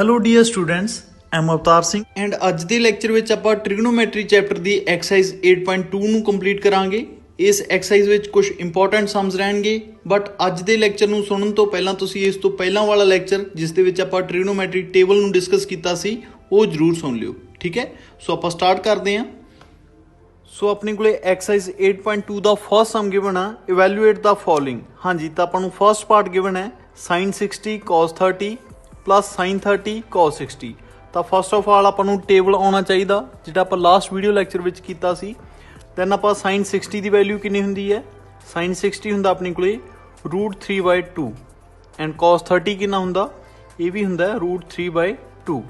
Hello dear students, am Avtar Singh and ਅੱਜ ਦੇ lecture ਵਿੱਚ ਆਪਾਂ ਟ੍ਰਿਗਨੋਮੈਟਰੀ ਚੈਪਟਰ ਦੀ ਐਕਸਰਸਾਈਜ਼ 8.2 ਨੂੰ ਕੰਪਲੀਟ ਕਰਾਂਗੇ। ਇਸ ਐਕਸਰਸਾਈਜ਼ ਵਿੱਚ ਕੁਝ ਇੰਪੋਰਟੈਂਟ ਸਮਸ ਰਹਿਣਗੇ, ਬਟ ਅੱਜ ਦੇ ਲੈਕਚਰ ਨੂੰ ਸੁਣਨ ਤੋਂ ਪਹਿਲਾਂ ਤੁਸੀਂ ਇਸ ਤੋਂ ਪਹਿਲਾਂ ਵਾਲਾ ਲੈਕਚਰ ਜਿਸ ਦੇ ਵਿੱਚ ਆਪਾਂ ਟ੍ਰਿਗਨੋਮੈਟਰੀ ਟੇਬਲ ਨੂੰ ਡਿਸਕਸ ਕੀਤਾ ਸੀ ਉਹ ਜ਼ਰੂਰ ਸੁਣ ਲਿਓ, ਠੀਕ ਹੈ। ਸੋ ਆਪਾਂ ਸਟਾਰਟ ਕਰਦੇ ਹਾਂ। ਸੋ ਆਪਣੇ ਕੋਲੇ ਐਕਸਰਸਾਈਜ਼ 8.2 ਦਾ ਫਸਟ ਸਮ ਗਿਵਨ ਆ, ਇਵੈਲੂਏਟ ਦਾ ਫੋਲੋਇੰਗ। ਹਾਂਜੀ, ਤਾਂ ਆਪਾਂ ਨੂੰ ਫਸਟ ਪਾਰਟ ਗਿਵਨ ਹੈ sin 60 cos 30 plus sin 30 cos 60। ਤਾਂ ਫਸਟ ਆਫ ਆਲ ਆਪਾਂ ਨੂੰ ਟੇਬਲ ਆਉਣਾ ਚਾਹੀਦਾ ਜਿਹੜਾ ਆਪਾਂ ਲਾਸਟ ਵੀਡੀਓ ਲੈਕਚਰ ਵਿੱਚ ਕੀਤਾ ਸੀ। ਦੈਨ ਆਪਾਂ sin 60 ਦੀ ਵੈਲਿਊ ਕਿੰਨੀ ਹੁੰਦੀ ਹੈ, sin 60 ਹੁੰਦਾ ਆਪਣੇ ਕੋਲੇ √3/2 ਐਂਡ cos 30 ਕਿੰਨਾ ਹੁੰਦਾ, ਇਹ ਵੀ ਹੁੰਦਾ √3/2।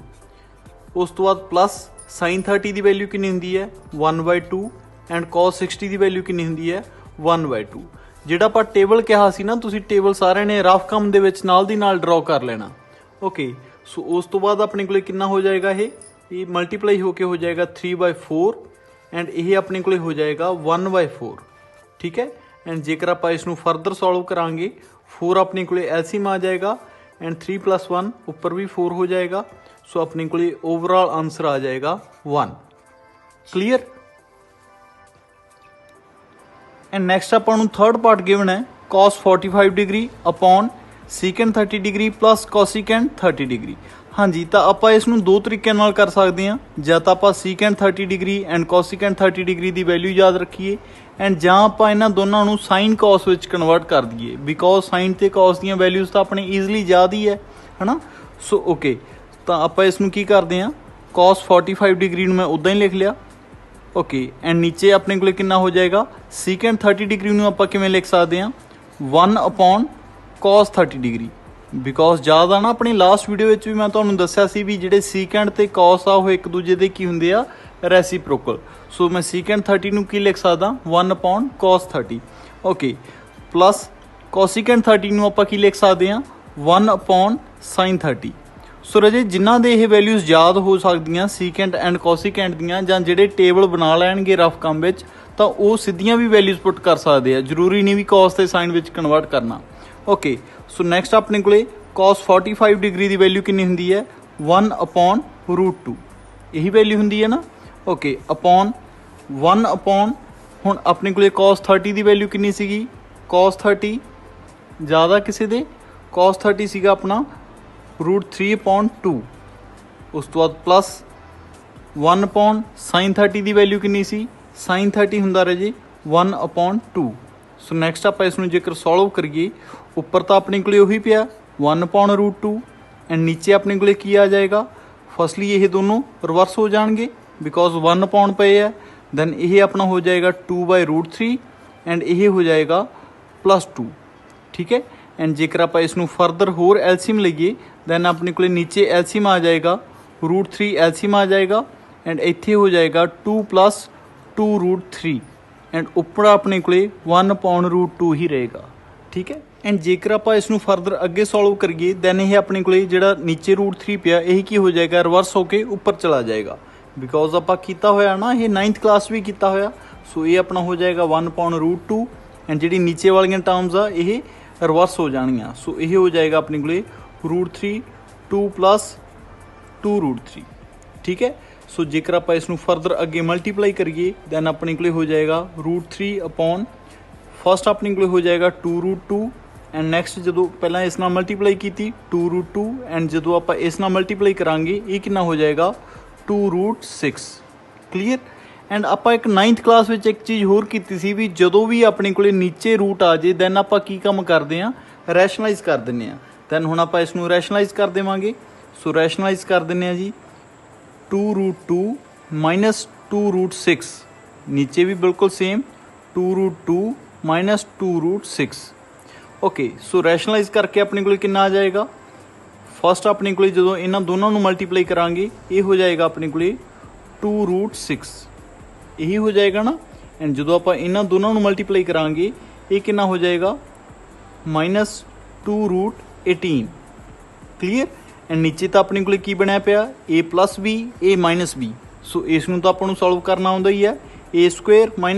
ਉਸ ਤੋਂ ਬਾਅਦ ਪਲੱਸ sin 30 ਦੀ ਵੈਲਿਊ ਕਿੰਨੀ ਹੁੰਦੀ ਹੈ 1/2 ਐਂਡ cos 60 ਦੀ ਵੈਲਿਊ ਕਿੰਨੀ ਹੁੰਦੀ ਹੈ 1/2। ਜਿਹੜਾ ਆਪਾਂ ਟੇਬਲ ਕਿਹਾ ਸੀ ਨਾ, ਤੁਸੀਂ ਟੇਬਲ ਸਾਰਿਆਂ ਨੇ ਰਫ ਕੰਮ ਦੇ ਵਿੱਚ ਨਾਲ ਦੀ ਨਾਲ ਡਰਾਅ ਕਰ ਲੈਣਾ। ਓਕੇ, ਸੋ ਉਸ ਤੋਂ ਬਾਅਦ ਆਪਣੇ ਕੋਲੇ ਕਿੰਨਾ ਹੋ ਜਾਏਗਾ, ਇਹ ਮਲਟੀਪਲਾਈ ਹੋ ਕੇ ਹੋ ਜਾਏਗਾ 3/4 ਐਂਡ ਇਹ ਆਪਣੇ ਕੋਲੇ ਹੋ ਜਾਏਗਾ 1/4, ਠੀਕ ਹੈ। ਐਂਡ ਜੇਕਰ ਆਪਾਂ ਇਸ ਨੂੰ ਫਰਦਰ ਸੋਲਵ ਕਰਾਂਗੇ 4 ਆਪਣੇ ਕੋਲੇ ਐਲਸੀਐਮ ਆ ਜਾਏਗਾ ਐਂਡ 3 + 1 ਉੱਪਰ ਵੀ 4 ਹੋ ਜਾਏਗਾ। ਸੋ ਆਪਣੇ ਕੋਲੇ ਓਵਰਆਲ ਆਂਸਰ ਆ ਜਾਏਗਾ 1। ਕਲੀਅਰ। ਐਂਡ ਨੈਕਸਟ ਆਪਾਂ ਨੂੰ ਥਰਡ ਪਾਰਟ ਗਿਵਨ ਹੈ cos 45 degree upon secant 30 degree plus cosecant 30 degree. ਹਾਂਜੀ, ਤਾਂ ਆਪਾਂ ਇਸ ਨੂੰ ਦੋ ਤਰੀਕਿਆਂ ਨਾਲ ਕਰ ਸਕਦੇ ਹਾਂ। ਜਾਂ ਤਾਂ ਆਪਾਂ secant 30 degree and cosecant 30 degree the value ਯਾਦ ਰੱਖੀਏ ਐਂਡ ਜਾਂ ਆਪਾਂ ਇਹਨਾਂ ਦੋਨਾਂ ਨੂੰ sin cos ਵਿੱਚ ਕਨਵਰਟ ਕਰ ਦਈਏ, ਬਿਕੋਜ਼ sin ਤੇ cos ਦੀਆਂ ਵੈਲਿਊਜ਼ ਤਾਂ ਆਪਣੇ ਈਜ਼ਲੀ ਯਾਦ ਹੀ ਹੈ ਨਾ। ਸੋ ਓਕੇ, ਤਾਂ ਆਪਾਂ ਇਸ ਨੂੰ ਕੀ ਕਰਦੇ ਹਾਂ, cos 45 ਡਿਗਰੀ ਨੂੰ ਮੈਂ ਉੱਦਾਂ ਹੀ ਲਿਖ ਲਿਆ। ਓਕੇ, ਐਂਡ ਨੀਚੇ ਆਪਣੇ ਕੋਲ ਕਿੰਨਾ ਹੋ ਜਾਏਗਾ, secant 30 ਡਿਗਰੀ ਨੂੰ ਆਪਾਂ ਕਿਵੇਂ ਲਿਖ ਸਕਦੇ ਹਾਂ 1/cos 30 ਡਿਗਰੀ। ਬਿਕੋਜ਼ ਯਾਦ ਆ ਨਾ, ਆਪਣੀ ਲਾਸਟ ਵੀਡੀਓ ਵਿੱਚ ਵੀ ਮੈਂ ਤੁਹਾਨੂੰ ਦੱਸਿਆ ਸੀ ਵੀ ਜਿਹੜੇ secant ਤੇ cos ਆ ਉਹ ਇੱਕ ਦੂਜੇ ਦੇ ਕੀ ਹੁੰਦੇ ਆ, ਰੈਸੀਪ੍ਰੋਕਲ। ਸੋ ਮੈਂ secant 30 ਨੂੰ ਕੀ ਲਿਖ ਸਕਦਾ 1/cos 30। ਓਕੇ, ਪਲੱਸ cosecant 30 ਨੂੰ ਆਪਾਂ ਕੀ ਲਿਖ ਸਕਦੇ ਹਾਂ 1/sin 30। ਸੋ ਰਾਜੇ, ਜਿਨ੍ਹਾਂ ਦੇ ਇਹ ਵੈਲਿਊਜ਼ ਯਾਦ ਹੋ ਸਕਦੀਆਂ secant ਐਂਡ cosecant ਦੀਆਂ, ਜਾਂ ਜਿਹੜੇ ਟੇਬਲ ਬਣਾ ਲੈਣਗੇ ਰਫ ਕੰਮ ਵਿੱਚ, ਤਾਂ ਉਹ ਸਿੱਧੀਆਂ ਵੀ ਵੈਲਿਊਜ਼ ਪੁੱਟ ਕਰ ਸਕਦੇ ਆ, ਜ਼ਰੂਰੀ ਨਹੀਂ ਵੀ cos ਤੇ sin ਵਿੱਚ ਕਨਵਰਟ ਕਰਨਾ। ਓਕੇ, ਸੋ ਨੈਕਸਟ ਆਪਣੇ ਕੋਲੇ cos 45 ਡਿਗਰੀ ਦੀ ਵੈਲਿਊ ਕਿੰਨੀ ਹੁੰਦੀ ਹੈ 1/√2, ਇਹੀ ਵੈਲਿਊ ਹੁੰਦੀ ਹੈ ਨਾ। ਓਕੇ, ਅਪੋਨ 1/, ਹੁਣ ਆਪਣੇ ਕੋਲੇ cos 30 ਦੀ ਵੈਲਿਊ ਕਿੰਨੀ ਸੀਗੀ, cos 30 ਜ਼ਿਆਦਾ ਕਿਸੇ ਦੇ, cos 30 ਸੀਗਾ ਆਪਣਾ √3/2। ਉਸ ਤੋਂ ਬਾਅਦ ਪਲੱਸ 1/sin 30 ਦੀ ਵੈਲਿਊ ਕਿੰਨੀ ਸੀ, sin 30 ਹੁੰਦਾ ਰਾਜੇ 1/2। ਸੋ ਨੈਕਸਟ ਆਪਾਂ ਇਸ ਨੂੰ ਜੇਕਰ ਸੋਲਵ ਕਰੀਏ, ਉੱਪਰ ਤਾਂ ਆਪਣੇ ਕੋਲੇ ਉਹੀ ਪਿਆ 1/√2 ਐਂਡ ਨੀਚੇ ਆਪਣੇ ਕੋਲੇ ਕੀ ਆ ਜਾਏਗਾ, ਫਸਟਲੀ ਇਹ ਦੋਨੋਂ ਰਿਵਰਸ ਹੋ ਜਾਣਗੇ ਬਿਕੋਜ਼ 1/ ਪਏ ਹੈ। ਦੈਨ ਇਹ ਆਪਣਾ ਹੋ ਜਾਏਗਾ 2/√3 ਐਂਡ ਇਹ ਹੋ ਜਾਏਗਾ +2, ਠੀਕ ਹੈ। ਐਂਡ ਜੇਕਰ ਆਪਾਂ ਇਸ ਨੂੰ ਫਰਦਰ ਹੋਰ ਐਲਸੀਐਮ ਲਈਏ ਦੈਨ ਆਪਣੇ ਕੋਲੇ ਨੀਚੇ ਐਲਸੀਐਮ ਆ ਜਾਏਗਾ √3 ਐਲਸੀਐਮ ਆ ਜਾਏਗਾ ਐਂਡ ਇੱਥੇ ਹੋ ਜਾਏਗਾ 2 + 2√3 ਐਂਡ ਉੱਪਰ ਆਪਣੇ ਕੋਲੇ 1/√2 ਹੀ ਰਹੇਗਾ, ਠੀਕ ਹੈ। ਐਂਡ ਜੇਕਰ ਆਪਾਂ ਇਸ ਨੂੰ ਫਰਦਰ ਅੱਗੇ ਸੋਲਵ ਕਰੀਏ ਦੈਨ ਇਹ ਆਪਣੇ ਕੋਲੇ ਜਿਹੜਾ ਨੀਚੇ √3 ਪਿਆ ਇਹ ਕੀ ਹੋ ਜਾਏਗਾ, ਰਿਵਰਸ ਹੋ ਕੇ ਉੱਪਰ ਚਲਾ ਜਾਏਗਾ ਬਿਕੋਜ਼ ਆਪਾਂ ਕੀਤਾ ਹੋਇਆ ਨਾ, ਇਹ 9th ਕਲਾਸ ਵੀ ਕੀਤਾ ਹੋਇਆ। ਸੋ ਇਹ ਆਪਣਾ ਹੋ ਜਾਏਗਾ 1/√2 ਐਂਡ ਜਿਹੜੀ ਨੀਚੇ ਵਾਲੀਆਂ ਟਰਮਸ ਆ ਇਹ ਰਿਵਰਸ ਹੋ ਜਾਣਗੀਆਂ। ਸੋ ਇਹ ਹੋ ਜਾਏਗਾ ਆਪਣੇ ਕੋਲੇ √3 2 + 2√3, ਠੀਕ ਹੈ। ਸੋ ਜੇਕਰ ਆਪਾਂ ਇਸ ਨੂੰ ਫਰਦਰ ਅੱਗੇ ਮਲਟੀਪਲਾਈ ਕਰੀਏ ਦੈਨ ਆਪਣੇ ਕੋਲੇ ਹੋ ਜਾਏਗਾ √3 ਫਸਟ ਆਪਣੇ ਕੋਲੇ ਹੋ ਜਾਏਗਾ 2√2 ਐਂਡ ਨੈਕਸਟ ਜਦੋਂ ਪਹਿਲਾਂ ਇਸ ਨਾਲ ਮਲਟੀਪਲਾਈ ਕੀਤੀ 2√2 ਐਂਡ ਜਦੋਂ ਆਪਾਂ ਇਸ ਨਾਲ ਮਲਟੀਪਲਾਈ ਕਰਾਂਗੇ ਇਹ ਕਿੰਨਾ ਹੋ ਜਾਏਗਾ 2√6। ਕਲੀਅਰ। ਐਂਡ ਆਪਾਂ ਇੱਕ 9th ਕਲਾਸ ਵਿੱਚ ਇੱਕ ਚੀਜ਼ ਹੋਰ ਕੀਤੀ ਸੀ ਵੀ ਜਦੋਂ ਵੀ ਆਪਣੇ ਕੋਲੇ ਨੀਚੇ ਰੂਟ ਆ ਜੇ ਦੈਨ ਆਪਾਂ ਕੀ ਕੰਮ ਕਰਦੇ ਹਾਂ, ਰੈਸ਼ਨਲਾਈਜ਼ ਕਰ ਦਿੰਦੇ ਹਾਂ। ਦੈਨ ਹੁਣ ਆਪਾਂ ਇਸ ਨੂੰ ਰੈਸ਼ਨਲਾਈਜ਼ ਕਰ ਦੇਵਾਂਗੇ। ਸੋ ਰੈਸ਼ਨਲਾਈਜ਼ ਕਰ ਦਿੰਦੇ ਹਾਂ ਜੀ 2√2 - 2√6, ਨੀਚੇ ਵੀ ਬਿਲਕੁਲ ਸੇਮ 2√2 - 2√6। ਓਕੇ, ਸੋ ਰੈਸ਼ਨਲਾਈਜ਼ ਕਰਕੇ ਆਪਣੇ ਕੋਲ ਕਿੰਨਾ ਆ ਜਾਏਗਾ, ਫਸਟ ਆਪਣੇ ਕੋਲ ਜਦੋਂ ਇਹਨਾਂ ਦੋਨਾਂ ਨੂੰ ਮਲਟੀਪਲਾਈ ਕਰਾਂਗੇ ਇਹ ਹੋ ਜਾਏਗਾ ਆਪਣੇ ਕੋਲ 2√6, ਇਹੀ ਹੋ ਜਾਏਗਾ ਨਾ। ਐਂਡ ਜਦੋਂ ਆਪਾਂ ਇਹਨਾਂ ਦੋਨਾਂ ਨੂੰ ਮਲਟੀਪਲਾਈ ਕਰਾਂਗੇ ਇਹ ਕਿੰਨਾ ਹੋ ਜਾਏਗਾ -2√18। ਕਲੀਅਰ। ਐਂਡ ਨੀਚੇ ਤਾਂ ਆਪਣੇ ਕੋਲ ਕੀ ਬਣਿਆ ਪਿਆ a + b a - b। ਸੋ ਇਸ ਨੂੰ ਤਾਂ ਆਪਾਂ ਨੂੰ ਸੋਲਵ ਕਰਨਾ ਆਉਂਦਾ ਹੀ ਹੈ, a²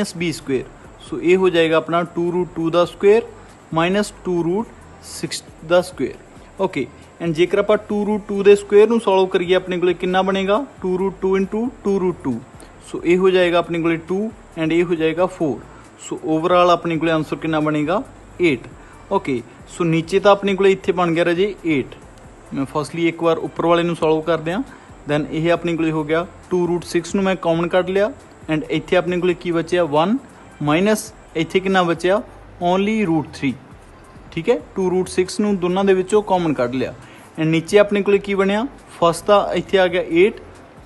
- b²। ਸੋ ਇਹ ਹੋ ਜਾਏਗਾ ਆਪਣਾ 2√2 ਦਾ ਸਕੁਅਰ -2√6 ਦਾ ਸਕੁਅਰ। ਓਕੇ, एंड जेकर आप 2√2 ਦੇ ਸਕੁਅਰ ਨੂੰ ਸੋਲਵ ਕਰੀਏ ਆਪਣੇ ਕੋਲੇ ਕਿੰਨਾ ਬਣੇਗਾ 2√2 × 2√2 ਸੋ ਇਹ ਹੋ ਜਾਏਗਾ ਆਪਣੇ ਕੋਲੇ 2 ਐਂਡ ਇਹ ਹੋ ਜਾਏਗਾ 4 ਸੋ ਓਵਰਆਲ ਆਪਣੇ ਕੋਲੇ ਆंसर ਕਿੰਨਾ ਬਣੇਗਾ 8 ਓਕੇ ਸੋ ਨੀਚੇ ਤਾਂ ਆਪਣੇ ਕੋਲੇ ਇੱਥੇ ਬਣ ਗਿਆ ਰਾਜੇ 8 मैं फर्स्टली एक बार उपर वाले ਨੂੰ सॉल्व कर दिया दैन ये अपने को हो गया 2√6 ਨੂੰ मैं कॉमन कट लिया एंड इत्थे अपने को की बचिया 1 माइनस इत्थे कितना बचिया ओनली √3 ठीक है 2√6 ਨੂੰ ਦੋਨਾਂ ਦੇ ਵਿੱਚੋਂ कॉमन कट लिया एंड नीचे अपने को की बनया फर्स्ट ਤਾਂ इत्थे आ गया 8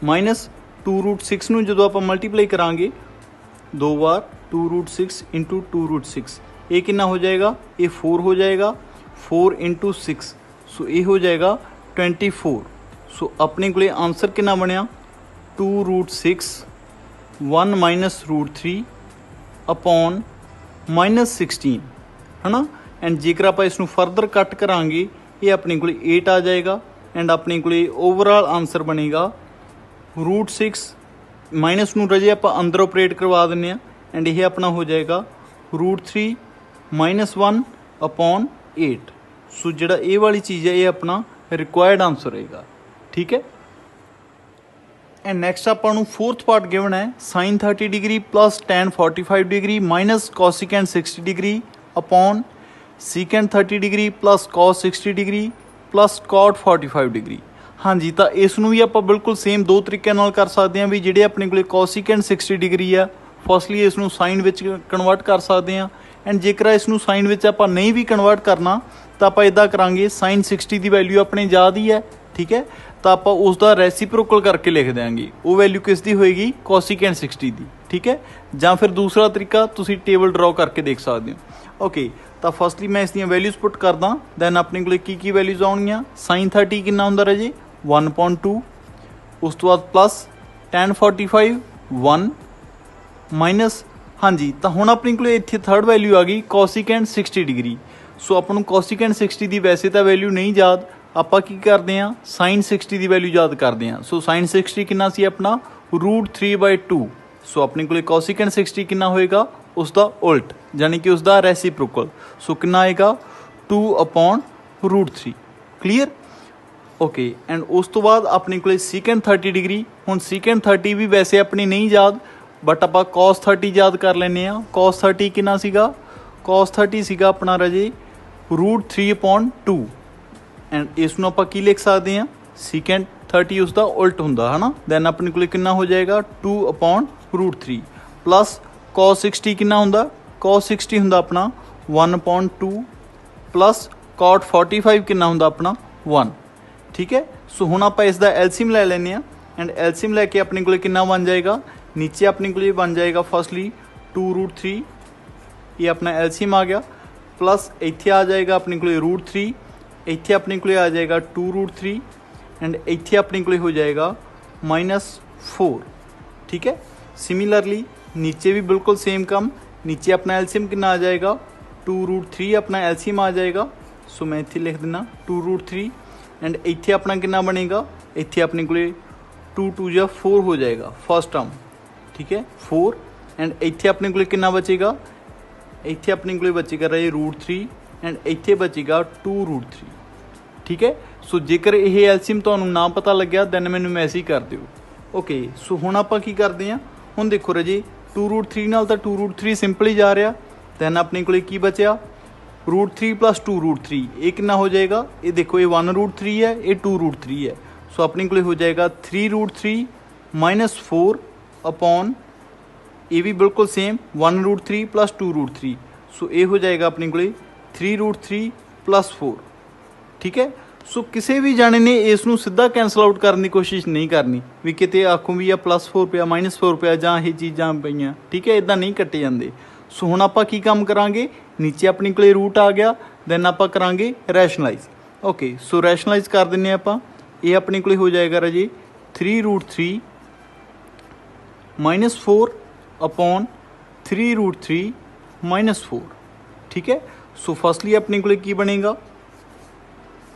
माइनस 2√6 ਨੂੰ ਜਦੋਂ ਆਪਾਂ मल्टीप्लाई करांगे दो बार 2√6 × 2√6 ये कितना हो जाएगा ये 4 हो जाएगा 4 × 6 सो ये हो जाएगा 24 सो अपने को आंसर कितना बनया 2√6 1 माइनस √3 अपॉन -16 है ना एंड जेकर आप इसनों फर्दर कट करांगे ये अपने को 8 आ जाएगा एंड अपने को ओवरऑल आंसर बनेगा √6 माइनस नूं रजे आप अंदर ऑपरेट करवा दें एंड ये अपना हो जाएगा √3 -1 अपॉन 8 सो जिहड़ा ये वाली चीज़ है ये अपना रिक्वायर्ड आंसर रहेगा ठीक है एंड नैक्सट आपां नूं फोर्थ पार्ट गिवन है sin 30 degree plus tan 45 degree minus cosecant 60 degree upon secant 30 degree plus cos 60 degree plus cot 45 degree हाँ जी तो इसनूं भी आपां बिल्कुल सेम दो तरीके नाल कर सकते हैं भी जिहड़े अपने कोले cosecant 60 डिग्री है फर्स्टली इसनूं साइन विच कन्वर्ट कर सकते हैं एंड जेकर इसनूं साइन विच आपां नहीं भी कन्वर्ट करना तो आप इदा करा sin 60 की वैल्यू अपने याद ही है ठीक है तो आप उसका रेसिप्रोकल करके लिख देंगे वो वैल्यू किसकी होएगी cosecant 60 की ठीक है या फिर दूसरा तरीका तुसी टेबल ड्रॉ करके देख सकते हो ओके तो फर्स्टली मैं इसकी वैल्यूज पुट करदा दैन अपने को की वैल्यूज आउणगियां sin 30 कितना हुंदा राजे 1.2 उस तो बाद प्लस tan 45 1 माइनस हाँ जी तो हुण अपने को इत्थे थर्ड वैल्यू आ गई cosecant 60 डिग्री सो अपन cosecant 60 की वैसे तो वैल्यू नहीं याद आपां की करते हैं sin 60 की वैल्यू याद करते हैं सो sin 60 कितना सी अपना √3/2 सो अपने को cosecant 60 कितना होएगा उसका उल्ट यानी कि उसका रेसिप्रोकल सो कितना आएगा 2/√3 क्लीयर ओके एंड उस तो बाद अपने को secant 30 डिग्री हुण secant 30 भी वैसे अपनी नहीं याद बट आप cos 30 याद कर लें cos 30 कितना सीगा cos 30 सीगा अपना राजे √3/2 एंड इसनों आप की लिख सकते हैं secant 30 उसका उल्ट हुंदा है ना दैन अपने को कितना हो जाएगा 2/√3 प्लस cos 60 कितना हुंदा cos 60 हुंदा अपना 1/2 प्लस cot 45 कितना हुंदा अपना 1 ठीक है सो हुण आप इसका एलसीएम ले लेने एंड एलसीएम लैके अपने को कितना बन जाएगा नीचे अपने को बन जाएगा फर्स्टली 2√3 ये अपना एलसीएम आ गया प्लस इत्थे आ जाएगा अपने को √3 इत्थे अपने को आ जाएगा 2√3 एंड इत्थे अपने को हो जाएगा -4 ठीक है सिमिलरली नीचे भी बिल्कुल सेम काम नीचे अपना एलसीएम कितना आ जाएगा 2√3 अपना एलसीएम आ जाएगा सो मैं इत्थे लिख देना 2√3 एंड इत्थे अपना कितना बनेगा इत्थे अपने को 2 2 या 4 हो जाएगा फर्स्ट टर्म ठीक है 4 एंड इत्थे अपने को कितना बचेगा इत्थे अपने को बचेगा रहे √3 एंड इत्थे बचेगा 2√3 ठीक है सो जेकर ये एलसीएम तो ना पता लग्या दैन मैनू मैसेज कर दिओ ओके सो हुण आपां की करते हैं हुण देखो राजे 2√3 नाल तां 2√3 सिंपल ही जा रहा दैन अपने को की बचा √3 + 2√3 ये कितना हो जाएगा ये देखो ये 1√3 है ये 2√3 है सो अपने को हो जाएगा 3√3 -4 अपॉन ये भी बिल्कुल सेम 1√3 + 2√3 सो ये हो जाएगा अपने को 3√3 + 4 ठीक है सो किसी भी जाने ने इसनों सीधा कैंसल आउट करने की कोशिश नहीं करनी भी किते आखूँ भी आ +4 पिया -4 पिया जां ये चीज़ां पईयां ठीक है इदा नहीं कट्टे जाते सो हुण आपां की काम करांगे नीचे अपने को रूट आ गया दैन आपां करांगे रैशनलाइज ओके सो रैशनलाइज कर दिंदे आपां ये अपने को हो जाएगा राजे 3√3 -4 अपॉन 3√3 -4 ठीक है सो फर्स्टली अपने को की बनेगा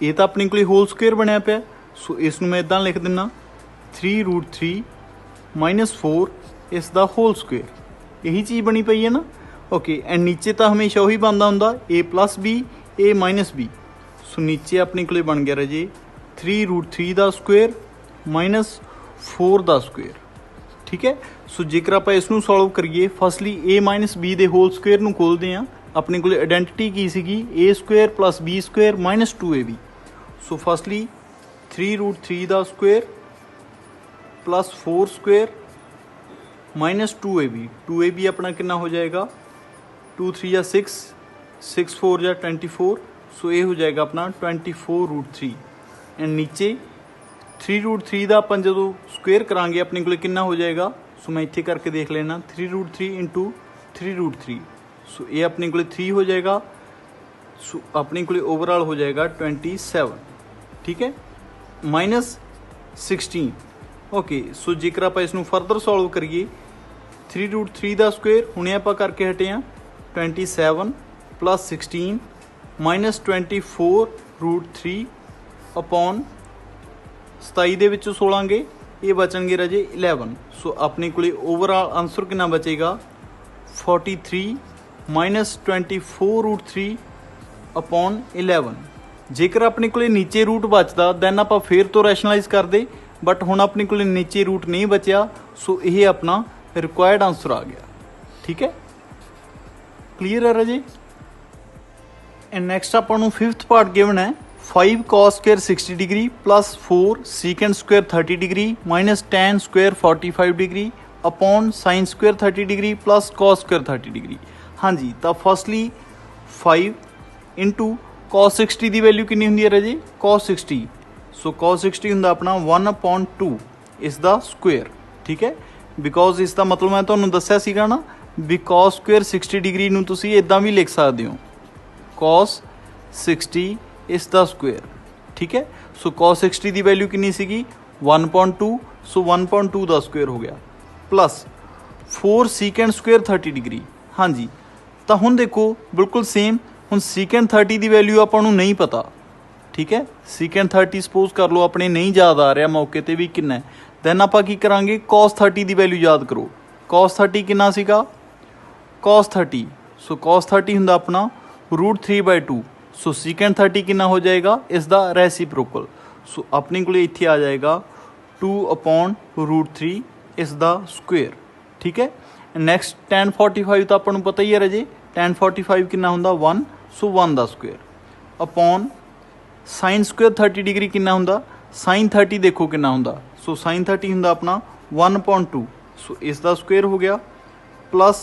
ये तो अपने को होल स्क्वेयर बनया पाया सो इसनूं मैं इदां लिख दिना 3√3 -4 इसका होल स्क्वेयर यही चीज़ बनी पई है ना ओके एंड नीचे तो हमेशा वही बनता होंगे a + b a - b सो नीचे अपने को बन गया राजे 3√3 का स्क्वेयर माइनस 4 का स्क्वेयर। ठीक है, सो जेकर आप इसनू सॉल्व करिए फर्स्टली ए माइनस बी के होल स्क्वेयर नू खोलते हैं। अपने को आइडेंटिटी की सीगी A square plus B square minus 2ab। So firstly 3√3 का square plus 4 square minus 2ab। 2ab अपना कितना हो जाएगा 2 3 या 6, 6 4 या 24। सो ये हो जाएगा अपना 24√3 एंड नीचे 3√3 का अपन जो स्क्वेयर करांगे अपने को कितना हो जाएगा। सो मैं इतने करके देख लेना 3√3 इंटू 3√3। सो ये अपने को 3 हो जाएगा। सो अपने को ओवरऑल हो जाएगा 27। ठीक है, माइनस 16। ओके, सो जेकर आप इसनू फरदर सॉल्व करिए 3√3 का स्क्वेयर हुणे आप करके हटे हैं 27 प्लस 16 माइनस 24√3 अपॉन 27 ਦੇ ਵਿੱਚੋਂ 16 ਗਏ, ਇਹ ਬਚਣਗੇ ਰਾਜੇ 11। ਸੋ ਆਪਣੇ ਕੋਲੇ ਓਵਰਆਲ ਆਨਸਰ ਕਿੰਨਾ ਬਚੇਗਾ 43 ਮਾਈਨਸ 24√3 अपॉन 11। ਜੇਕਰ ਆਪਣੇ ਕੋਲੇ ਨੀਚੇ ਰੂਟ ਬਚਦਾ ਦੈਨ ਆਪਾਂ ਫੇਰ ਤੋਂ ਰੈਸ਼ਨਲਾਈਜ਼ ਕਰਦੇ, ਬਟ ਹੁਣ ਆਪਣੇ ਕੋਲੇ ਨੀਚੇ ਰੂਟ ਨਹੀਂ ਬਚਿਆ। ਸੋ ਇਹ ਆਪਣਾ ਰਿਕੁਆਇਰਡ ਆਨਸਰ ਆ ਗਿਆ। ਠੀਕ ਹੈ, ਕਲੀਅਰ ਹੈ ਰਾਜੇ। ਐਂਡ ਨੈਕਸਟ ਆਪਾਂ ਨੂੰ 5th ਪਾਰਟ ਗਿਵਨ ਹੈ 5 cos square 60 degree plus 4 secant square 30 degree minus tan square 45 degree upon sin square 30 degree plus cos square 30 degree। हाँ जी, तो फर्स्टली 5 इंटू cos 60 की वैल्यू कितनी होंगी है राजे cos 60। सो cos 60 होंगे अपना 1/2 इसका स्क्वेयर। ठीक है, बिकॉज इसका मतलब मैं तुम्हें दस्या सीगा ना भी cos square 60 डिग्री नूं तुसीं इदां भी लिख सकते हो cos 60 इसका स्क्वेयर। ठीक है, सो cos 60 की वैल्यू कितनी सी 1/2। सो 1/2 का स्क्वेयर हो गया प्लस 4 सीकेंड स्क्वेयर 30 डिग्री। हाँ जी, तो हुण देखो बिल्कुल सेम। हुण सीकेंड 30 की वैल्यू आपां नूं नहीं पता। ठीक है, सीकेंड 30 सपोज कर लो अपने नहीं याद आ रहा मौके पर भी कितना है, दैन आपां की करांगे cos 30 की वैल्यू याद करो। cos 30 कितना सीगा cos 30। सो cos 30 हुंदा अपना √3/2। सो सीकेंड 30 कितना हो जाएगा इसका रेसिप्रोकल। सो अपने को इत्थे आ जाएगा 2/√3 इसका स्क्वेयर। ठीक है, नैक्सट tan 45 तो अपन पता ही है राजे tan 45 कितना होंदा 1। सो 1 का square upon sin square 30 degree कितना होंदा sin 30 देखो कितना होंदा। सो sin 30 होंदा अपना 1/2। सो इसका स्क्वेयर हो गया प्लस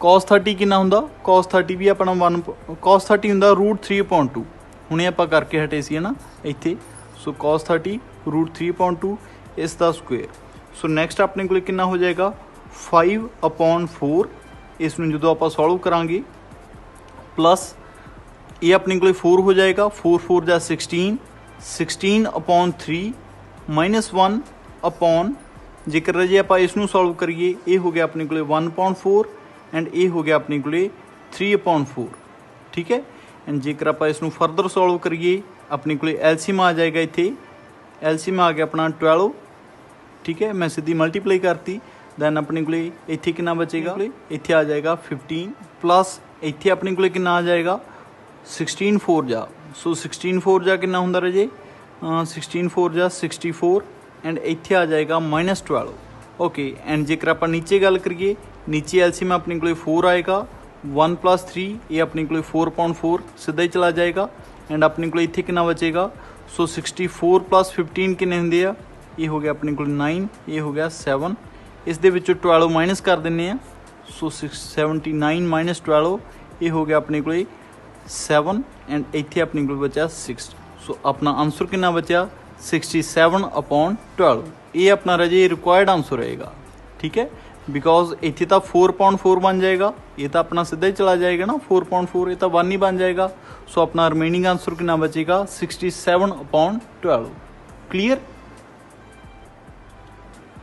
cos 30 कितना होंदा cos 30 भी अपना 1 cos 30 होंदा √3/2। हुणे आपां करके हटे सी है ना इत्थे। सो cos 30 √3/2 इसका स्क्वेयर। सो नैक्सट अपने को कितना हो जाएगा 5/4। इसनूं जदों आपां सॉल्व करांगे प्लस ये अपने को 4 हो जाएगा 4 4 जा 16 16/3 माइनस 1 अपॉन जेकर जे आपां इसनूं सॉल्व करिए ये हो गया अपने को 1/4 एंड ये हो गया अपने को 3/4। ठीक है, एंड जेकर आप इसनूं फरदर सॉल्व करिए अपने को एलसीएम आ जाएगा। इत्थे एलसीएम आ गया अपना 12। ठीक है, मैं सीधी मल्टीप्लाई करती दैन अपने को इत्थे कितना बचेगा इत्थे आ जाएगा 15 प्लस इत्थे अपने को कितना आ जाएगा 16 4 जा। सो 16 4 जा कितना होंदा रजे 16 4 जा 64 एंड इत्थे आ जाएगा -12। ओके, एंड जेकर आप नीचे गल करिए नीचे एलसीएम अपने को 4 आएगा 1 + 3 ये अपने को 4/4 सीधा ही चला जाएगा एंड अपने को इत्थे कितना बचेगा। सो 64 + 15 कितने होंगे आ ये हो गया अपने को 9 ये हो गया 7। इस दे विचों 12 माइनस कर देने हैं। सो 79 - 12 ये हो गया अपने को 7 एंड इत्थे अपने को बचा 6। सो अपना आंसर कितना बचा 67/12। ये अपना रजे रिक्वायर्ड आंसर रहेगा। ठीक है, बिकॉज इतने तो 4/4 बन जाएगा, ये तो अपना सीधा ही चला जाएगा ना 4/4 ये तो 1 ही बन जाएगा। सो अपना रिमेनिंग आंसर कितना बचेगा 67/12। क्लियर।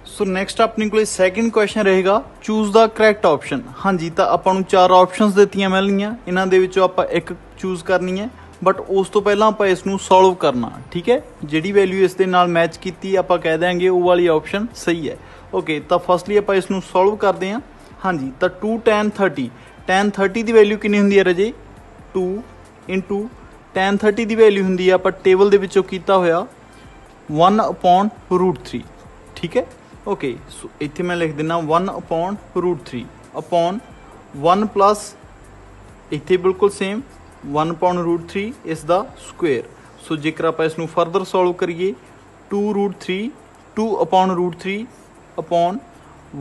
सो नैक्सट अपने को सैकेंड क्वेश्चन रहेगा चूज द करैक्ट ऑप्शन। हाँ जी, तो अपन 4 ऑप्शनस दित्तियां मिलनियां, इन्हां दे विचों आपां एक चूज करनी है, बट उस तो पहला आपां इसनूं सॉल्व करना। ठीक है, जिहड़ी वैल्यू इस दे नाल मैच कीती आपां कह देंगे वो वाली ऑप्शन सही है। ओके, तो फर्स्टली आपां इसनूं सॉल्व करते हैं। हाँ जी, तो 2 tan 30 की वैल्यू कितनी होंदी है रजे 2 × tan 30 ਦੀ ਵੈਲਿਊ ਹੁੰਦੀ ਆ ਆਪਾਂ ਟੇਬਲ ਦੇ ਵਿੱਚੋਂ ਕੀਤਾ ਹੋਇਆ 1/√3 ਠੀਕ ਹੈ ਓਕੇ। ਸੋ ਇੱਥੇ ਮੈਂ ਲਿਖ ਦਿੰਦਾ 1/√3 ਅਪੋਨ 1 ਪਲੱਸ ਇੱਥੇ ਬਿਲਕੁਲ ਸੇਮ 1/√3 ਇਸ ਦਾ ਸਕੁਏਅਰ। ਸੋ ਜੇਕਰ ਆਪਾਂ ਇਸ ਨੂੰ ਫਰਦਰ ਸੋਲਵ ਕਰੀਏ 2√3 2/√3 ਅਪੋਨ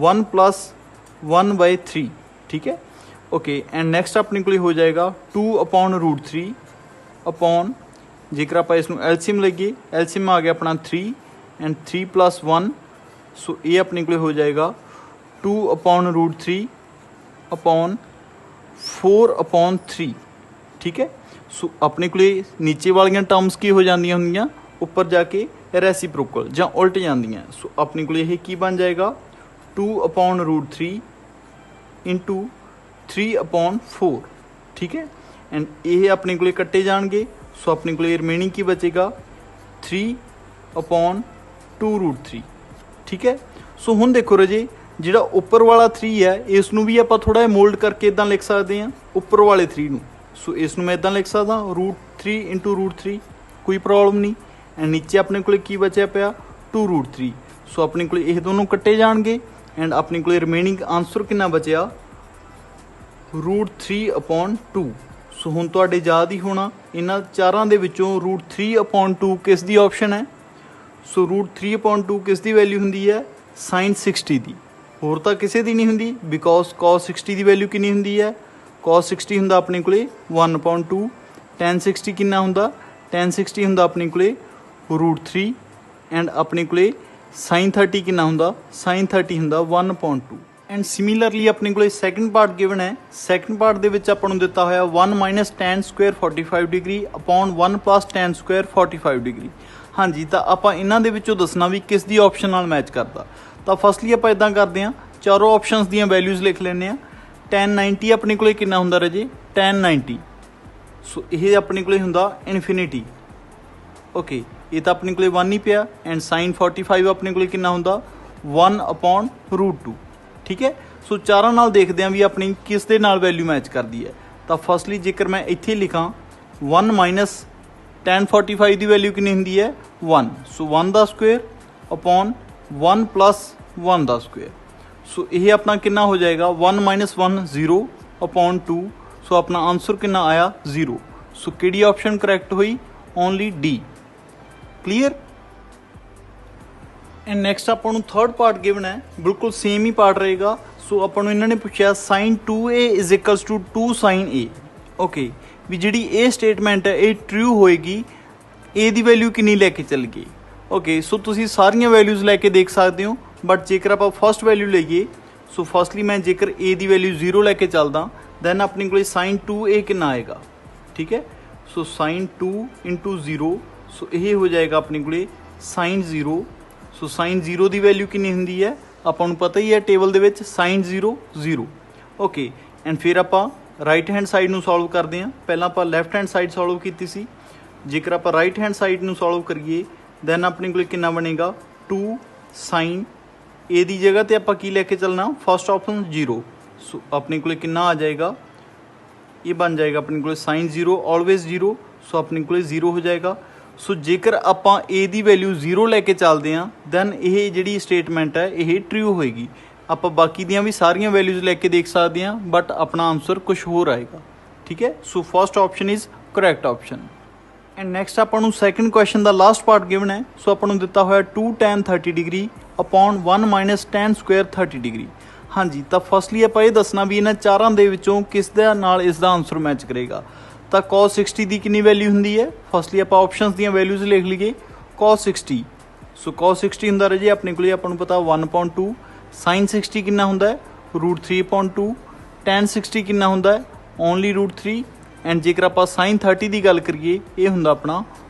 1 ਪਲੱਸ 1/3 ਠੀਕ ਹੈ ਓਕੇ। ਐਂਡ ਨੈਕਸਟ ਆਪਣੇ ਕੋਲ ਹੋ ਜਾਏਗਾ 2/√3 ਅਪੋਨ ਜੇਕਰ ਆਪਾਂ ਇਸ ਨੂੰ ਐਲਸੀਐਮ ਲਈਏ ਐਲਸੀਐਮ ਆ ਗਿਆ ਆਪਣਾ 3 ਐਂਡ 3 + 1 ਸੋ ਇਹ ਆਪਣੇ ਕੋਲ ਹੋ ਜਾਏਗਾ 2/√3 ਅਪੋਨ 4/3 ਠੀਕ ਹੈ। ਸੋ ਆਪਣੇ ਕੋਲ ਨੀਚੇ ਵਾਲੀਆਂ ਟਰਮਸ ਕੀ ਹੋ ਜਾਂਦੀਆਂ ਹੁੰਦੀਆਂ ਉੱਪਰ ਜਾ ਕੇ ਰੈਸੀਪ੍ਰੋਕਲ ਜਾਂ ਉਲਟ ਜਾਂਦੀਆਂ। ਸੋ ਆਪਣੇ ਕੋਲ ਇਹ ਕੀ ਬਣ ਜਾਏਗਾ 2/√3 ਇੰਟੂ 3/4 ਠੀਕ ਹੈ। ਐਂਡ ਇਹ ਆਪਣੇ ਕੋਲ ਕੱਟੇ ਜਾਣਗੇ। ਸੋ ਆਪਣੇ ਕੋਲ ਰਿਮੇਨਿੰਗ ਕੀ ਬਚੇਗਾ 3/2√3 ਠੀਕ ਹੈ। ਸੋ ਹੁਣ ਦੇਖੋ ਰਾਜੇ ਜਿਹੜਾ ਉੱਪਰ ਵਾਲਾ 3 ਹੈ ਇਸ ਨੂੰ ਵੀ ਆਪਾਂ ਥੋੜ੍ਹਾ ਜਿਹਾ ਮੋਲਡ ਕਰਕੇ ਇੱਦਾਂ ਲਿਖ ਸਕਦੇ ਹਾਂ ਉੱਪਰ ਵਾਲੇ 3 ਨੂੰ। ਸੋ ਇਸ ਨੂੰ ਮੈਂ ਇੱਦਾਂ ਲਿਖ ਸਕਦਾ √3 ਇੰਟੂ √3 ਕੋਈ ਪ੍ਰੋਬਲਮ ਨਹੀਂ। ਐਂਡ ਨੀਚੇ ਆਪਣੇ ਕੋਲ ਕੀ ਬਚਿਆ ਪਿਆ 2√3 ਸੋ ਆਪਣੇ ਕੋਲ ਇਹ ਦੋਨੋਂ ਕੱਟੇ ਜਾਣਗੇ। ਐਂਡ ਆਪਣੇ ਕੋਲ ਰਿਮੇਨਿੰਗ ਆਨਸਰ ਕਿੰਨਾ ਬਚਿਆ √3/2। ਸੋ ਹੁਣ ਤੁਹਾਡੇ ਯਾਦ ਹੀ ਹੋਣਾ ਇਹਨਾਂ ਚਾਰਾਂ ਦੇ ਵਿੱਚੋਂ √3/2 ਕਿਸ ਦੀ ਆਪਸ਼ਨ ਹੈ। ਸੋ √3/2 ਕਿਸ ਦੀ ਵੈਲਿਊ ਹੁੰਦੀ ਹੈ sin 60 ਦੀ, ਹੋਰ ਤਾਂ ਕਿਸੇ ਦੀ ਨਹੀਂ ਹੁੰਦੀ ਬਿਕੋਜ਼ cos 60 ਦੀ ਵੈਲਿਊ ਕਿੰਨੀ ਹੁੰਦੀ ਹੈ cos 60 ਹੁੰਦਾ ਆਪਣੇ ਕੋਲੇ 1/2 tan 60 ਕਿੰਨਾ ਹੁੰਦਾ tan 60 ਹੁੰਦਾ ਆਪਣੇ ਕੋਲੇ √3 ਐਂਡ ਆਪਣੇ ਕੋਲੇ sin 30 ਕਿੰਨਾ ਹੁੰਦਾ sin 30 ਹੁੰਦਾ 1/2। ਐਂਡ ਸਿਮਿਲਰਲੀ ਆਪਣੇ ਕੋਲੇ ਸੈਕੰਡ ਪਾਰਟ ਗਿਵਨ ਹੈ। ਸੈਕੰਡ ਪਾਰਟ ਦੇ ਵਿੱਚ ਆਪਾਂ ਨੂੰ ਦਿੱਤਾ ਹੋਇਆ 1 - tan square 45 degree upon 1 + tan square 45 degree. ਹਾਂਜੀ ਤਾਂ ਆਪਾਂ ਇਹਨਾਂ ਦੇ ਵਿੱਚੋਂ ਦੱਸਣਾ ਵੀ ਕਿਸ ਦੀ ਆਪਸ਼ਨ ਨਾਲ ਮੈਚ ਕਰਦਾ। ਤਾਂ ਫਸਟਲੀ ਆਪਾਂ ਇਦਾਂ ਕਰਦੇ ਹਾਂ ਚਾਰੋਂ ਆਪਸ਼ਨਸ ਦੀਆਂ ਵੈਲਿਊਜ਼ ਲਿਖ ਲੈਂਦੇ ਹਾਂ। tan 90 ਆਪਣੇ ਕੋਲੇ ਕਿੰਨਾ ਹੁੰਦਾ ਰਾਜੇ tan 90 ਸੋ ਇਹ ਆਪਣੇ ਕੋਲੇ ਹੁੰਦਾ ਇਨਫਿਨਿਟੀ ਓਕੇ। ਇਹ ਤਾਂ ਆਪਣੇ ਕੋਲੇ 1 ਹੀ ਪਿਆ। ਐਂਡ sin 45 ਆਪਣੇ ਕੋਲੇ ਕਿੰਨਾ ਹੁੰਦਾ 1/√2 ਠੀਕ ਹੈ। ਸੋ ਚਾਰਾਂ ਨਾਲ ਦੇਖਦੇ ਹਾਂ ਵੀ ਆਪਣੀ ਕਿਸ ਦੇ ਨਾਲ ਵੈਲਿਊ ਮੈਚ ਕਰਦੀ ਹੈ। ਤਾਂ ਫਸਟਲੀ ਜੇਕਰ ਮੈਂ ਇੱਥੇ ਲਿਖਾਂ 1 - tan 45 ਦੀ ਵੈਲਿਊ ਕਿੰਨੀ ਹੁੰਦੀ ਹੈ 1 ਸੋ 1 ਦਾ ਸਕੁਅਰ ਅਪੋਨ 1 + 1 ਦਾ ਸਕੁਅਰ। ਸੋ ਇਹ ਆਪਣਾ ਕਿੰਨਾ ਹੋ ਜਾਏਗਾ 1 - 1 0/2 ਸੋ ਆਪਣਾ ਆਨਸਰ ਕਿੰਨਾ ਆਇਆ 0। ਸੋ ਕਿਹੜੀ ਆਪਸ਼ਨ ਕਰੈਕਟ ਹੋਈ only D. Clear. And next ਆਪਾਂ ਨੂੰ ਥਰਡ ਪਾਰਟ ਗਿਵਨ ਹੈ ਬਿਲਕੁਲ ਸੇਮ ਹੀ ਪਾਰਟ ਰਹੇਗਾ। ਸੋ ਆਪਾਂ ਨੂੰ ਇਹਨਾਂ ਨੇ ਪੁੱਛਿਆ sin 2a = 2 sin a okay ਵੀ ਜਿਹੜੀ ਇਹ ਸਟੇਟਮੈਂਟ ਹੈ ਇਹ ਟਰੂ ਹੋਏਗੀ a ਦੀ ਵੈਲਿਊ ਕਿੰਨੀ ਲੈ ਕੇ ਚੱਲ ਗਈ ਓਕੇ। ਸੋ ਤੁਸੀਂ ਸਾਰੀਆਂ ਵੈਲਿਊਜ਼ ਲੈ ਕੇ ਦੇਖ ਸਕਦੇ ਹੋ ਬਟ ਜੇਕਰ ਆਪਾਂ ਫਸਟ ਵੈਲਿਊ ਲਈਏ ਸੋ ਫਸਟਲੀ ਮੈਂ ਜੇਕਰ a ਦੀ ਵੈਲਿਊ 0 ਲੈ ਕੇ ਚੱਲਦਾ ਦੈਨ ਆਪਣੇ ਕੋਲ sin 2a ਕਿੰਨਾ ਆਏਗਾ ਠੀਕ ਹੈ। ਸੋ sin 2 × 0 ਸੋ ਇਹ ਹੋ ਜਾਏਗਾ ਆਪਣੇ ਕੋਲ sin 0 ਸੋ sin 0 ਦੀ ਵੈਲਿਊ ਕਿੰਨੀ ਹੁੰਦੀ ਹੈ ਆਪਾਂ ਨੂੰ ਪਤਾ ਹੀ ਹੈ ਟੇਬਲ ਦੇ ਵਿੱਚ sin 0 0 ਓਕੇ। ਐਂਡ ਫਿਰ ਆਪਾਂ ਰਾਈਟ ਹੈਂਡ ਸਾਈਡ ਨੂੰ ਸੋਲਵ ਕਰਦੇ ਹਾਂ। ਪਹਿਲਾਂ ਆਪਾਂ ਲੈਫਟ ਹੈਂਡ ਸਾਈਡ ਸੋਲਵ ਕੀਤੀ ਸੀ। ਜੇਕਰ ਆਪਾਂ ਰਾਈਟ ਹੈਂਡ ਸਾਈਡ ਨੂੰ ਸੋਲਵ ਕਰੀਏ ਦੈਨ ਆਪਣੇ ਕੋਲ ਕਿੰਨਾ ਬਣੇਗਾ 2 sin a ਦੀ ਜਗ੍ਹਾ ਤੇ ਆਪਾਂ ਕੀ ਲੈ ਕੇ ਚੱਲਣਾ ਫਸਟ ਆਪਸ਼ਨ 0 ਸੋ ਆਪਣੇ ਕੋਲ ਕਿੰਨਾ ਆ ਜਾਏਗਾ ਇਹ ਬਣ ਜਾਏਗਾ ਆਪਣੇ ਕੋਲ sin 0 ਆਲਵੇਜ਼ 0 ਸੋ ਆਪਣੇ ਕੋਲ 0 ਹੋ ਜਾਏਗਾ। ਸੋ ਜੇਕਰ ਆਪਾਂ a ਦੀ ਵੈਲਿਊ 0 ਲੈ ਕੇ ਚੱਲਦੇ ਹਾਂ ਦੈਨ ਇਹ ਜਿਹੜੀ ਸਟੇਟਮੈਂਟ ਹੈ ਇਹ ਟਰੂ ਹੋਏਗੀ। ਆਪਾਂ ਬਾਕੀ ਦੀਆਂ ਵੀ ਸਾਰੀਆਂ ਵੈਲਿਊਜ਼ ਲੈ ਕੇ ਦੇਖ ਸਕਦੇ ਹਾਂ ਬਟ ਆਪਣਾ ਆਨਸਰ ਕੁਝ ਹੋਰ ਆਏਗਾ ਠੀਕ ਹੈ। So first option is correct option. And next ਆਪਾਂ ਨੂੰ ਸੈਕੰਡ ਕੁਐਸਚਨ ਦਾ ਲਾਸਟ ਪਾਰਟ ਗਿਵਨ ਹੈ। ਸੋ ਆਪਾਂ ਨੂੰ ਦਿੱਤਾ ਹੋਇਆ 2 tan 30 degree upon 1 - tan square 30 degree. ਹਾਂਜੀ ਤਾਂ ਫਸਟਲੀ ਆਪਾਂ ਇਹ ਦੱਸਣਾ ਵੀ ਇਹਨਾਂ ਚਾਰਾਂ ਦੇ ਵਿੱਚੋਂ ਕਿਸ ਦੇ ਨਾਲ ਇਸ ਦਾ ਆਨਸਰ ਮੈਚ ਕਰੇਗਾ। ਤਾਂ cos 60 ਦੀ ਕਿੰਨੀ ਵੈਲਿਊ ਹੁੰਦੀ ਹੈ ਫਸਟਲੀ ਆਪਾਂ ਆਪਸ਼ਨਸ ਦੀਆਂ ਵੈਲਿਊਜ਼ ਲਿਖ ਲਈਏ cos 60 ਸੋ cos 60 ਹੁੰਦਾ ਰਾਜੇ ਆਪਣੇ ਕੋਲ ਆਪਾਂ ਨੂੰ ਪਤਾ 1/2 sin 60 ਕਿੰਨਾ ਹੁੰਦਾ ਹੈ √3/2 tan 60 ਕਿੰਨਾ ਹੁੰਦਾ ਹੈ ਓਨਲੀ √3 ਐਂਡ ਜੇਕਰ ਆਪਾਂ sin 30 ਦੀ ਗੱਲ ਕਰੀਏ ਇਹ ਹੁੰਦਾ ਆਪਣਾ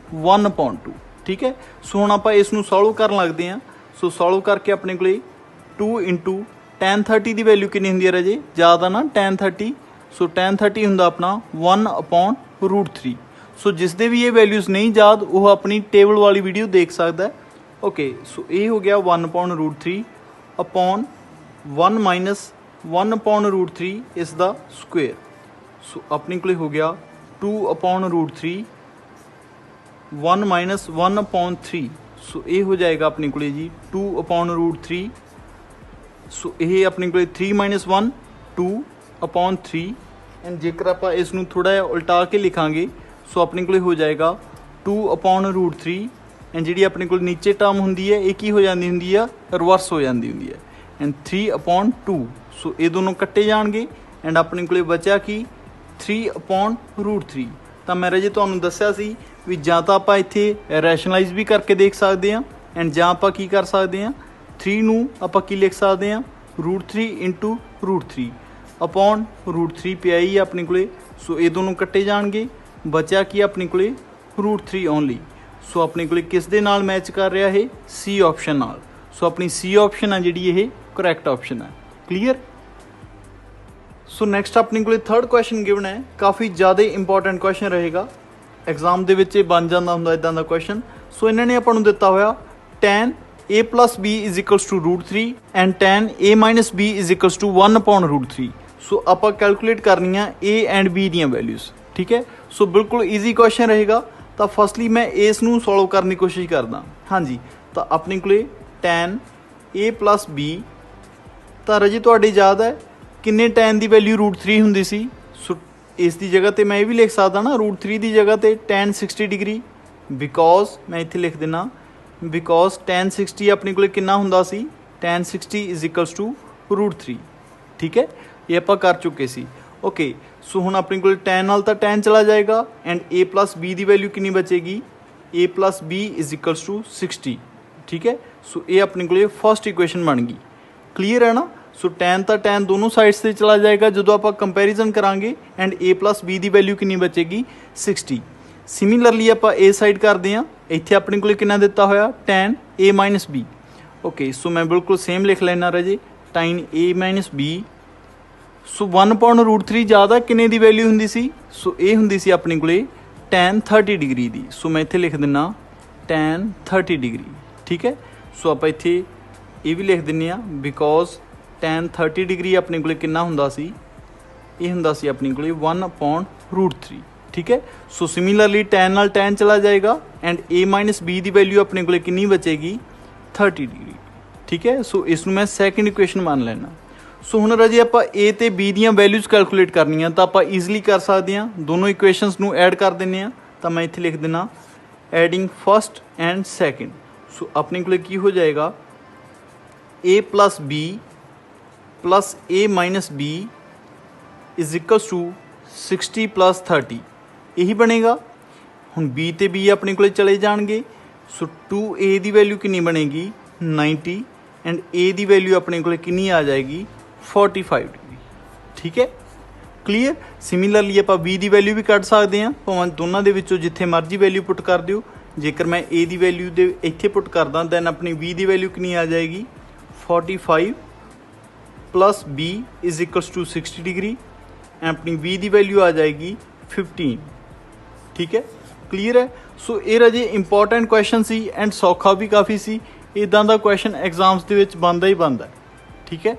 1/2 ਠੀਕ ਹੈ। ਸੋ ਹੁਣ ਆਪਾਂ ਇਸ ਨੂੰ ਸੋਲਵ ਕਰਨ ਲੱਗਦੇ ਹਾਂ। ਸੋ ਸੋਲਵ ਕਰਕੇ ਆਪਣੇ ਕੋਲੇ 2 × tan 30 ਦੀ ਵੈਲਿਊ ਕਿੰਨੀ ਹੁੰਦੀ ਹੈ ਰਾਜੇ ਜ਼ਿਆਦਾ ਨਾ tan 30 ਸੋ tan 30 ਹੁੰਦਾ ਆਪਣਾ 1/√3 ਸੋ ਜਿਸ ਦੇ ਵੀ ਇਹ ਵੈਲਿਊਜ਼ ਨਹੀਂ ਯਾਦ ਉਹ ਆਪਣੀ ਟੇਬਲ ਵਾਲੀ ਵੀਡੀਓ ਦੇਖ ਸਕਦਾ ਓਕੇ। ਸੋ ਇਹ ਹੋ ਗਿਆ 1/√3 ਅਪੋਨ 1 - 1/√3 ਇਸ ਦਾ ਸਕੁਅਰ ਸੋ ਆਪਣੇ ਕੋਲੇ ਹੋ ਗਿਆ 2/√3 1 ਮਾਈਨਸ 1/3। ਸੋ ਇਹ ਹੋ ਜਾਏਗਾ ਆਪਣੇ ਕੋਲੇ ਜੀ 2/√3। ਸੋ ਇਹ ਆਪਣੇ ਕੋਲੇ 3 ਮਾਈਨਸ 1 2/3। ਐਂਡ ਜੇਕਰ ਆਪਾਂ ਇਸ ਨੂੰ ਥੋੜ੍ਹਾ ਜਿਹਾ ਉਲਟਾ ਕੇ ਲਿਖਾਂਗੇ ਸੋ ਆਪਣੇ ਕੋਲੇ ਹੋ ਜਾਏਗਾ 2/√3। ਐਂਡ ਜਿਹੜੀ ਆਪਣੇ ਕੋਲ ਨੀਚੇ ਟਰਮ ਹੁੰਦੀ ਹੈ ਇਹ ਕੀ ਹੋ ਜਾਂਦੀ ਹੁੰਦੀ ਆ, ਰਿਵਰਸ ਹੋ ਜਾਂਦੀ ਹੁੰਦੀ ਹੈ। ਐਂਡ 3/2। ਸੋ ਇਹ ਦੋਨੋਂ ਕੱਟੇ ਜਾਣਗੇ ਐਂਡ ਆਪਣੇ ਕੋਲੇ ਬਚਿਆ ਕੀ 3/√3। ਤਾਂ ਮੈਂ ਰਾਜੇ ਤੁਹਾਨੂੰ ਦੱਸਿਆ ਸੀ ਵੀ ਜਾਂ ਤਾਂ ਆਪਾਂ ਇੱਥੇ ਰੈਸ਼ਨਲਾਈਜ਼ ਵੀ ਕਰਕੇ ਦੇਖ ਸਕਦੇ ਹਾਂ ਐਂਡ ਜਾਂ ਆਪਾਂ ਕੀ ਕਰ ਸਕਦੇ ਹਾਂ 3 ਨੂੰ ਆਪਾਂ ਕੀ ਲਿਖ ਸਕਦੇ ਹਾਂ √3 ਇੰਟੂ √3 ਅਪੋਨ √3 ਪਿਆ ਹੀ ਆਪਣੇ ਕੋਲੇ। ਸੋ ਇਹ ਦੋਨੋਂ ਕੱਟੇ ਜਾਣਗੇ, ਬਚਿਆ ਕੀ ਆਪਣੇ ਕੋਲੇ √3 ਓਨਲੀ। ਸੋ ਆਪਣੇ ਕੋਲੇ ਕਿਸ ਦੇ ਨਾਲ ਮੈਚ ਕਰ ਰਿਹਾ ਇਹ, ਸੀ ਆਪਸ਼ਨ ਨਾਲ। ਸੋ ਆਪਣੀ ਸੀ ਆਪਸ਼ਨ ਆ ਜਿਹੜੀ ਇਹ ਕਰੈਕਟ ਆਪਸ਼ਨ ਹੈ। ਕਲੀਅਰ। ਸੋ ਨੈਕਸਟ ਆਪਣੇ ਕੋਲੇ ਥਰਡ ਕੁਐਸਚਨ ਗਿਵਨ ਹੈ, ਕਾਫੀ ਜ਼ਿਆਦਾ ਇੰਪੋਰਟੈਂਟ ਕੁਐਸਚਨ ਰਹੇਗਾ, ਐਗਜ਼ਾਮ ਦੇ ਵਿੱਚ ਇਹ ਬਣ ਜਾਂਦਾ ਹੁੰਦਾ ਇੱਦਾਂ ਦਾ ਕੁਐਸਚਨ। ਸੋ ਇਹਨਾਂ ਨੇ ਆਪਾਂ ਨੂੰ ਦਿੱਤਾ ਹੋਇਆ tan a plus b is equals to √3 and tan a minus b is equals to 1/√3। ਸੋ ਆਪਾਂ ਕੈਲਕੂਲੇਟ ਕਰਨੀਆਂ a ਐਂਡ b ਦੀਆਂ ਵੈਲਿਊਜ਼। ਠੀਕ ਹੈ, ਸੋ ਬਿਲਕੁਲ ਈਜ਼ੀ ਕੁਐਸਚਨ ਰਹੇਗਾ। ਤਾਂ ਫਸਟਲੀ ਮੈਂ ਇਸ ਨੂੰ ਸੋਲਵ ਕਰਨ ਦੀ ਕੋਸ਼ਿਸ਼ ਕਰਦਾ। ਹਾਂਜੀ, ਤਾਂ ਆਪਣੇ ਕੋਲੇ tan a plus b, ਤਾਂ ਰਾਜੇ ਤੁਹਾਡੇ ਯਾਦ ਹੈ ਕਿੰਨੇ tan ਦੀ ਵੈਲਿਊ √3 ਹੁੰਦੀ ਸੀ। ਸੋ ਇਸ ਦੀ ਜਗ੍ਹਾ 'ਤੇ ਮੈਂ ਇਹ ਵੀ ਲਿਖ ਸਕਦਾ ਨਾ √3 ਦੀ ਜਗ੍ਹਾ 'ਤੇ tan 60 ਡਿਗਰੀ, ਬਿਕੋਜ਼ ਮੈਂ ਇੱਥੇ ਲਿਖ ਦਿੰਦਾ ਬਿਕੋਜ਼ tan 60 ਆਪਣੇ ਕੋਲੇ ਕਿੰਨਾ ਹੁੰਦਾ ਸੀ, tan 60 ਇਜ਼ ਇਕਲਸ ਟੂ √3। ਠੀਕ ਹੈ, ਇਹ ਆਪਾਂ ਕਰ ਚੁੱਕੇ ਸੀ। ਓਕੇ, ਸੋ ਹੁਣ ਆਪਣੇ ਕੋਲ tan ਨਾਲ ਤਾਂ tan ਚਲਾ ਜਾਏਗਾ ਐਂਡ a plus b ਦੀ ਵੈਲਿਊ ਕਿੰਨੀ ਬਚੇਗੀ, a plus b is equals to 60। ਠੀਕ ਹੈ, ਸੋ ਇਹ ਆਪਣੇ ਕੋਲੇ ਫਸਟ ਇਕੁਏਸ਼ਨ ਬਣ ਗਈ। ਕਲੀਅਰ ਹੈ ਨਾ। ਸੋ tan ਤਾਂ tan ਦੋਨੋਂ ਸਾਈਡਸ 'ਤੇ ਚਲਾ ਜਾਏਗਾ ਜਦੋਂ ਆਪਾਂ ਕੰਪੈਰੀਜ਼ਨ ਕਰਾਂਗੇ ਐਂਡ a plus b ਦੀ ਵੈਲਿਊ ਕਿੰਨੀ ਬਚੇਗੀ 60। ਸਿਮਿਲਰਲੀ ਆਪਾਂ a ਸਾਈਡ ਕਰਦੇ ਹਾਂ, ਇੱਥੇ ਆਪਣੇ ਕੋਲੇ ਕਿੰਨਾ ਦਿੱਤਾ ਹੋਇਆ tan a minus b। Okay, so ਮੈਂ ਬਿਲਕੁਲ ਸੇਮ ਲਿਖ ਲੈਣਾ ਰਾਜੇ tan a minus b। ਸੋ 1/√3 ਜ਼ਿਆਦਾ ਕਿੰਨੇ ਦੀ ਵੈਲਿਊ ਹੁੰਦੀ ਸੀ, ਸੋ ਇਹ ਹੁੰਦੀ ਸੀ ਆਪਣੇ ਕੋਲੇ tan 30 ਡਿਗਰੀ ਦੀ। ਸੋ ਮੈਂ ਇੱਥੇ ਲਿਖ ਦਿੰਦਾ tan 30 ਡਿਗਰੀ। ਠੀਕ ਹੈ, ਸੋ ਆਪਾਂ ਇੱਥੇ ਇਹ ਵੀ ਲਿਖ ਦਿੰਦੇ ਹਾਂ ਬਿਕੋਜ਼ tan 30 ਡਿਗਰੀ ਆਪਣੇ ਕੋਲੇ ਕਿੰਨਾ ਹੁੰਦਾ ਸੀ, ਇਹ ਹੁੰਦਾ ਸੀ ਆਪਣੇ ਕੋਲੇ 1/√3। ਠੀਕ ਹੈ, ਸੋ ਸਿਮਿਲਰਲੀ tan ਨਾਲ tan ਚਲਾ ਜਾਏਗਾ ਐਂਡ a minus b ਦੀ ਵੈਲਿਊ ਆਪਣੇ ਕੋਲੇ ਕਿੰਨੀ ਬਚੇਗੀ 30 ਡਿਗਰੀ। ਠੀਕ ਹੈ, ਸੋ ਇਸ ਨੂੰ ਮੈਂ ਸੈਕਿੰਡ ਇਕੁਏਸ਼ਨ ਮੰਨ ਲੈਣਾ। ਸੋ ਹੁਣ ਰਾਜੇ ਆਪਾਂ a ਤੇ b ਦੀਆਂ ਵੈਲਿਊਜ਼ ਕੈਲਕੂਲੇਟ ਕਰਨੀਆਂ ਤਾਂ ਆਪਾਂ ਈਜ਼ਲੀ ਕਰ ਸਕਦੇ ਹਾਂ, ਦੋਨੋਂ ਇਕੁਏਸ਼ਨਸ ਨੂੰ ਐਡ ਕਰ ਦਿੰਦੇ ਹਾਂ। ਤਾਂ ਮੈਂ ਇੱਥੇ ਲਿਖ ਦਿੰਦਾ ਐਡਿੰਗ ਫਸਟ ਐਂਡ ਸੈਕਿੰਡ। ਸੋ ਆਪਣੇ ਕੋਲੇ ਕੀ ਹੋ ਜਾਏਗਾ a plus b plus a minus b is equals to 60 plus 30। ਇਹੀ ਬਣੇਗਾ। ਹੁਣ b ਤੇ b ਆਪਣੇ ਕੋਲੇ ਚਲੇ ਜਾਣਗੇ। ਸੋ 2a ਦੀ ਵੈਲਿਊ ਕਿੰਨੀ ਬਣੇਗੀ 90 ਐਂਡ a ਦੀ ਵੈਲਿਊ ਆਪਣੇ ਕੋਲੇ ਕਿੰਨੀ ਆ ਜਾਏਗੀ 45 ਡਿਗਰੀ। ਠੀਕ ਹੈ, ਕਲੀਅਰ। ਸਿਮਿਲਰਲੀ ਆਪਾਂ b ਦੀ ਵੈਲਿਊ ਵੀ ਕੱਢ ਸਕਦੇ ਹਾਂ, ਭਾਵੇਂ ਦੋਨਾਂ ਦੇ ਵਿੱਚੋਂ ਜਿੱਥੇ ਮਰਜ਼ੀ ਵੈਲਿਊ ਪੁੱਟ ਕਰ ਦਿਓ। ਜੇਕਰ ਮੈਂ a ਦੀ ਵੈਲਿਊ ਦੇ ਇੱਥੇ ਪੁੱਟ ਕਰਦਾ ਦੈਨ ਆਪਣੀ b ਦੀ ਵੈਲਿਊ ਕਿੰਨੀ ਆ ਜਾਏਗੀ 45 plus b is equals to 60 degree and ਆਪਣੀ b ਦੀ ਵੈਲਿਊ ਆ ਜਾਏਗੀ 15। ਠੀਕ ਹੈ, ਕਲੀਅਰ ਹੈ। ਸੋ ਇਹ ਰਾਜੇ ਇੰਪੋਰਟੈਂਟ ਕੁਐਸਚਨ ਸੀ ਐਂਡ ਸੌਖਾ ਵੀ ਕਾਫੀ ਸੀ। ਇੱਦਾਂ ਦਾ ਕੁਐਸਚਨ ਐਗਜ਼ਾਮਸ ਦੇ ਵਿੱਚ ਬਣਦਾ ਹੀ ਬਣਦਾ। ਠੀਕ ਹੈ,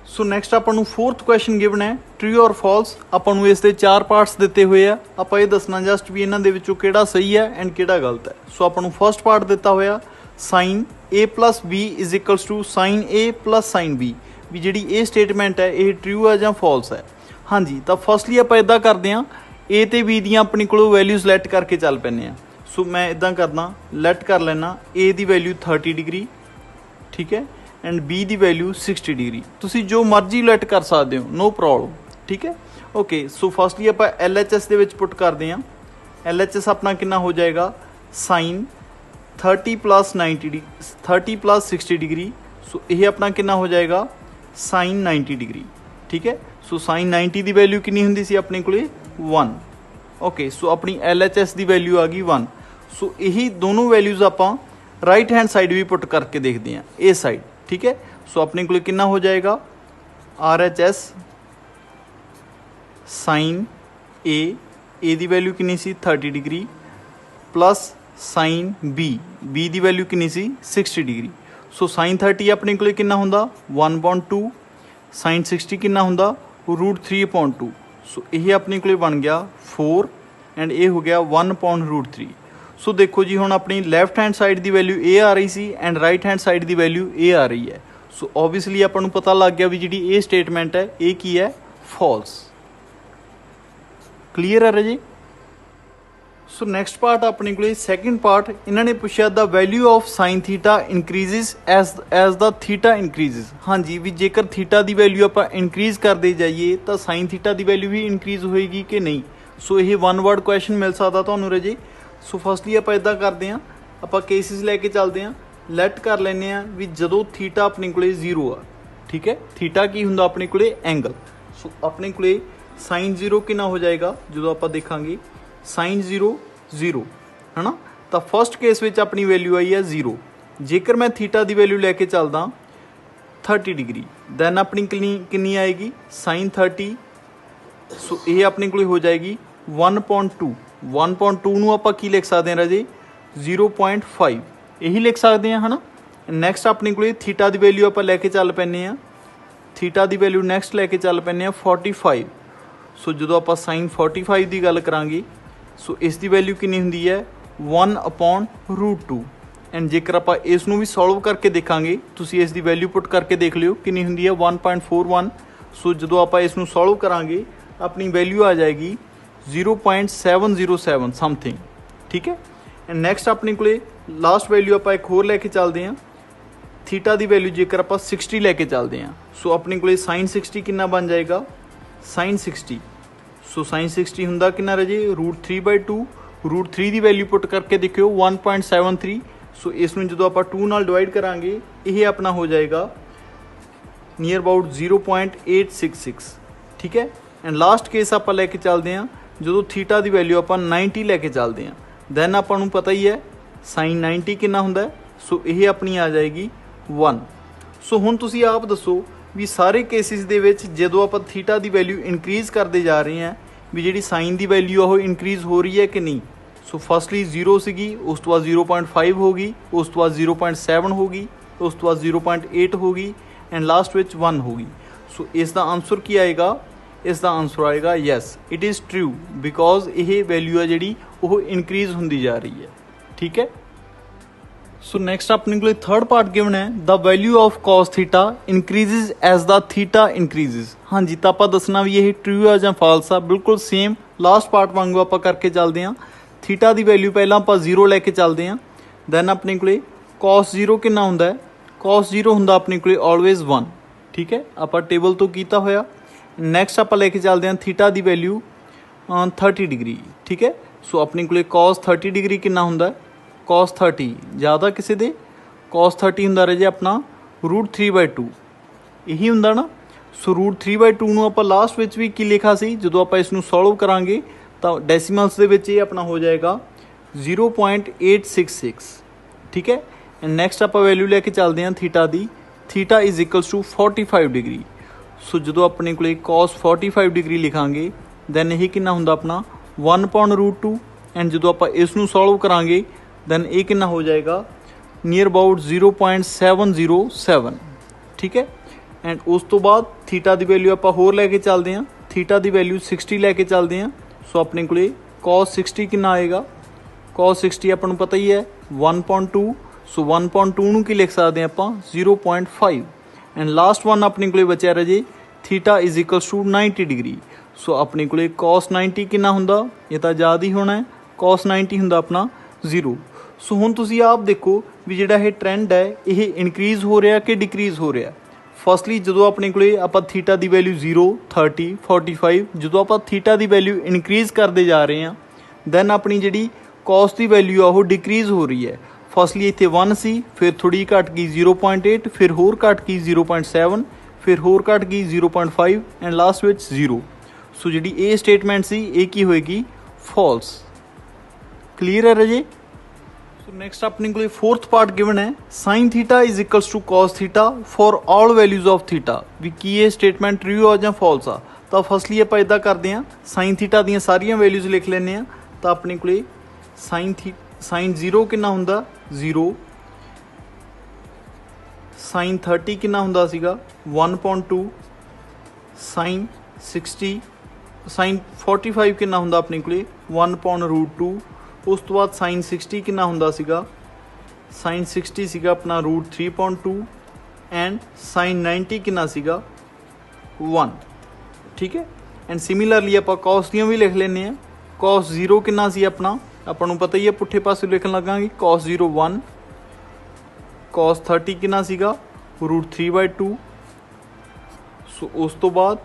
ਸੋ ਨੈਕਸਟ ਆਪਾਂ ਨੂੰ ਫੋਰਥ ਕੁਐਸਚਨ ਗਿਵਨ ਹੈ ਟਰੂ ਔਰ ਫਾਲਸ। ਆਪਾਂ ਨੂੰ ਇਸ ਦੇ 4 ਪਾਰਟਸ ਦਿੱਤੇ ਹੋਏ ਆ, ਆਪਾਂ ਇਹ ਦੱਸਣਾ ਜਸਟ ਵੀ ਇਹਨਾਂ ਦੇ ਵਿੱਚੋਂ ਕਿਹੜਾ ਸਹੀ ਹੈ ਐਂਡ ਕਿਹੜਾ ਗਲਤ ਹੈ। ਸੋ ਆਪਾਂ ਨੂੰ ਫਸਟ ਪਾਰਟ ਦਿੱਤਾ ਹੋਇਆ sine a plus b is equals to sine a plus sine b, ਵੀ ਜਿਹੜੀ ਇਹ ਸਟੇਟਮੈਂਟ ਹੈ ਇਹ ਟਰੂ ਹੈ ਜਾਂ ਫਾਲਸ ਹੈ। ਹਾਂਜੀ, ਤਾਂ ਫਸਟਲੀ ਆਪਾਂ ਇੱਦਾਂ ਕਰਦੇ ਹਾਂ a ਤੇ b ਦੀਆਂ ਆਪਣੀ ਕੋਲੋਂ ਵੈਲਿਊਜ਼ ਲੈਟ ਕਰਕੇ ਚੱਲ ਪੈਂਦੇ ਹਾਂ। ਸੋ ਮੈਂ ਇੱਦਾਂ ਕਰਦਾ ਲੈਟ ਕਰ ਲੈਣਾ a ਦੀ ਵੈਲਿਊ 30 ਡਿਗਰੀ। ਠੀਕ ਹੈ, ਐਂਡ b ਦੀ ਵੈਲਿਊ 60 ਡਿਗਰੀ। ਤੁਸੀਂ ਜੋ ਮਰਜ਼ੀ ਲੈਟ ਕਰ ਸਕਦੇ ਹੋ, ਨੋ ਪ੍ਰੋਬਲਮ। ਠੀਕ ਹੈ, ਓਕੇ। ਸੋ ਫਸਟਲੀ ਆਪਾਂ LHS ਦੇ ਵਿੱਚ ਪੁੱਟ ਕਰਦੇ ਹਾਂ। LHS ਆਪਣਾ ਕਿੰਨਾ ਹੋ ਜਾਏਗਾ ਸਾਈਨ 30 plus 90 30 plus 60 ਡਿਗਰੀ। ਸੋ ਇਹ ਆਪਣਾ ਕਿੰਨਾ ਹੋ ਜਾਏਗਾ ਸਾਈਨ 90 ਡਿਗਰੀ। ਠੀਕ ਹੈ, ਸੋ ਸਾਈਨ 90 ਦੀ ਵੈਲਿਊ ਕਿੰਨੀ ਹੁੰਦੀ ਸੀ ਆਪਣੇ ਕੋਲੇ 1। ਓਕੇ, ਸੋ ਆਪਣੀ LHS ਦੀ ਵੈਲਿਊ ਆ ਗਈ 1। ਸੋ ਇਹੀ ਦੋਨੋਂ ਵੈਲਿਊਜ਼ ਆਪਾਂ ਰਾਈਟ ਹੈਂਡ ਸਾਈਡ ਵੀ ਪੁੱਟ ਕਰਕੇ ਦੇਖਦੇ ਹਾਂ ਇਹ ਸਾਈਡ। ਠੀਕ ਹੈ, ਸੋ ਆਪਣੇ ਕੋਲੇ ਕਿੰਨਾ ਹੋ ਜਾਏਗਾ RHS sign A the value ਕਿੰਨੀ ਸੀ 30 ਡਿਗਰੀ ਪਲੱਸ ਸਾਈਨ B ਦੀ ਵੈਲਿਊ ਕਿੰਨੀ ਸੀ 60 ਡਿਗਰੀ। ਸੋ ਸਾਈਨ 30 ਆਪਣੇ ਕੋਲੇ ਕਿੰਨਾ ਹੁੰਦਾ 1/2, ਸਾਈਨ 60 ਕਿੰਨਾ ਹੁੰਦਾ √3/2। ਸੋ ਇਹ ਆਪਣੇ ਕੋਲੇ ਬਣ ਗਿਆ 4 ਐਂਡ ਇਹ ਹੋ ਗਿਆ 1/√3। सो देखो जी हुण अपनी लैफ्ट हैंड साइड की वैल्यू ए आ रही सी एंड राइट हैंड साइड की वैल्यू ए आ रही है। सो ओबवियसली आपां नूं पता लग गया भी जिहड़ी ए स्टेटमेंट है ये की है, फॉल्स। क्लीयर है जी। सो नैक्सट पार्ट अपने को सैकेंड पार्ट, इन्होंने पूछा the value of sine theta increases as the theta increases. हाँ जी, भी जेकर थीटा की वैल्यू आप इनक्रीज करते जाइए तो साइन थीटा की वैल्यू भी इनक्रीज होएगी कि नहीं। सो ये वन वर्ड क्वेश्चन मिल सकता तुहानू रजे। सो फर्स्टली आप इदा करते हैं, आप केसिस लैके चलते हैं। लैट कर लें भी जो थीटा अपने को जीरो आ, ठीक है, थीटा की होंगे अपने को एंगल। सो अपने को साइन जीरो कितना हो जाएगा जो आप देखांगे, साइन जीरो जीरो है ना। तो फर्स्ट केस में अपनी वैल्यू आई है जीरो। जेकर मैं थीटा की वैल्यू लैके चलदा 30 डिग्री, दैन अपनी कितनी आएगी, साइन 30। सो ये अपने को हो जाएगी 1.2। 1.2 नूं आपां की लिख सकते हैं राजे, 0.5 यही लिख सकते हैं है ना। नैक्सट अपने को थीटा की वैल्यू आप लैके चल पैने आ, थीटा की वैल्यू नैक्सट लैके चल पैने 45। सो जो आप साइन 45 की गल करांगे, सो इसकी वैल्यू कितनी होंगी है, 1/√2। एंड जेकर आप इसनूं भी सॉल्व करके देखांगे, तुसीं इसकी वैल्यू पुट करके देख लियो कितनी होंगी है, 1.41। सो जो आप इसनूं सॉल्व करांगे अपनी वैल्यू आ जाएगी 0.707 समथिंग, ठीक है। एंड नैक्सट अपने को लास्ट वैल्यू आप एक होर लैके चलते हैं, थीटा की वैल्यू जेकर आप 60 लैके चलते हैं। सो अपने को साइन 60 कितना बन जाएगा, साइन 60। सो साइन 60 होंदा कितना रजे, √3/2। √3 की वैल्यू पुट करके देखियो 1.73। सो इसमें जो आप 2 नाल डिवाइड करांगे ये अपना हो जाएगा नियर अबाउट 0.866, ठीक है। एंड लास्ट केस आप लैके चलते हैं जो थीटा की वैल्यू आप 90 लैके चलते हैं, दैन आपको पता ही है साइन 90 कितना होंदा है। सो ये अपनी आ जाएगी 1। सो हुण तुसीं आप दसो भी सारे केसिस दे विच जदों आप थीटा की वैल्यू इनक्रीज करते जा रहे हैं भी जी साइन की वैल्यू वो इनक्रीज हो रही है कि नहीं। सो फर्स्टली 0 सी, उस तो बाद 0.5 होगी, उस तो बाद 0.7 होगी, उस तो बाद 0.8 होगी एंड लास्ट विच 1 होगी। सो इसका आंसर की आएगा, इसका आंसर आएगा yes it is true, because ये वैल्यू है जी वो इनक्रीज होंदी जा रही है, ठीक है। सो नैक्सट अपने को थर्ड पार्ट गिवन है the value of cos theta increases as the theta increases. हाँ जी, तो आप दसना भी यही ट्रू है या फाल्स आ, बिल्कुल सेम लास्ट पार्ट वांगू आप करके चलते हैं। थीटा की वैल्यू पहला आप 0 लैके चलते हैं, दैन अपने को कॉस 0 कितना होंदा है, कॉस 0 होंदा अपने को ऑलवेज 1, ठीक है, आप टेबल तो किया होया। नैक्सट आप लैके चलते हैं थीटा की वैल्यू 30 डिग्री, ठीक है। सो अपने को कॉस 30 डिग्री कितना होंदा है, कॉस 30 ज़्यादा किसी दे, कॉस 30 होंदा रहे अपना √3/2 यही होंदा ना। सो √3/2 नूं आपां लास्ट विच भी की लिखा सी, जो आप इसनूं सॉल्व करांगे तो डेसीमल्स दे विच ये अपना हो जाएगा 0.866, ठीक है। एंड नैक्सट आप वैल्यू लैके चलते हैं थीटा की, theta is equals to 45 degree. So जो अपने को कॉस 45 डिग्री लिखांगे दैन यही कितना होंदा अपना 1/√2। एंड जो आप इसनूं सॉल्व करांगे दैन ये कितना हो जाएगा नियर अबाउट 0.707, ठीक है। एंड उस तो बाद थीटा की वैल्यू आप होर लैके चलते हैं, थीटा की वैल्यू 60 लैके चलते हैं। सो अपने को कॉस 60 कितना आएगा, कॉस 60 अपन पता ही है 1.2। सो 1.2 नूं की लिख सकते हैं आप 0.5। एंड लास्ट वन अपने को बचा रहे theta is equals to 90 degree. So अपने को कॉस 90 कितना होंदा, ये तो याद ही होना है, कॉस 90 होंदा अपना 0। सो हुण तुसीं आप देखो भी जिहड़ा ये ट्रेंड है ये इनक्रीज हो रहा कि डिक्रीज हो रहा। फर्स्टली जो अपने को आप थीटा की वैल्यू 0, 30, 45 जो आप थीटा की वैल्यू इनक्रीज करते जा रहे हैं, दैन अपनी जी कॉस की वैल्यू आ वो डिक्रीज हो रही है। फर्स्टली इत्थे 1 सी, फिर थोड़ी घट गई 0.8, फिर होर घट गई 0.7, फिर होर घट गई 0.5 एंड लास्ट विच 0। सो जी ये स्टेटमेंट सी ये की होएगी, फॉल्स। क्लीयर है रजे। सो नैक्सट अपने को फोर्थ पार्ट गिवन है sine theta is equals to cos theta for all values of theta. भी की ये स्टेटमेंट ट्रू आ या फॉल्स आ। तो फर्स्टली आप इदा करते हैं साइन थीटा दी सारिया वैल्यूज लिख लें। तो अपने को साइन 0 कितना होंदा 0, साइन 30 कितना होंदा सीगा 1.2, साइन 60 साइन 45 कितना होंदा अपने को 1/√2, ਉਸ ਤੋਂ ਬਾਅਦ ਸਾइन 60 ਕਿੰਨਾ ਹੁੰਦਾ ਸੀਗਾ, साइन 60 ਸੀਗਾ ਆਪਣਾ √3/2 ਐਂਡ साइन 90 ਕਿੰਨਾ ਸੀਗਾ 1। ਠੀਕ ਹੈ, ਐਂਡ ਸਿਮਿਲਰਲੀ ਆਪਾਂ cos ਦੀਆਂ ਵੀ ਲਿਖ ਲੈਂਦੇ ਹਾਂ। cos 0 ਕਿੰਨਾ ਸੀ ਆਪਣਾ, ਆਪਾਂ ਨੂੰ ਪਤਾ ਹੀ ਹੈ, ਪੁੱਠੇ ਪਾਸੇ ਲਿਖਣ ਲੱਗਾਂਗੇ cos 0 1। cos 30 ਕਿੰਨਾ ਸੀਗਾ √3/2। ਸੋ ਉਸ ਤੋਂ ਬਾਅਦ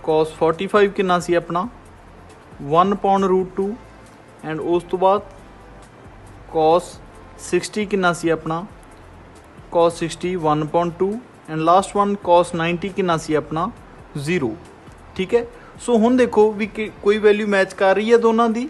cos 45 ਕਿੰਨਾ ਸੀ ਆਪਣਾ 1/√2 ਐਂਡ ਉਸ ਤੋਂ ਬਾਅਦ cos 60 ਕਿੰਨਾ ਸੀ ਆਪਣਾ cos 60 1/2 and last one cos 90 ਕਿੰਨਾ ਸੀ ਆਪਣਾ 0। ਠੀਕ ਹੈ, ਸੋ ਹੁਣ ਦੇਖੋ ਵੀ ਕੋਈ ਵੈਲਿਊ ਮੈਚ ਕਰ ਰਹੀ ਹੈ ਦੋਨਾਂ ਦੀ।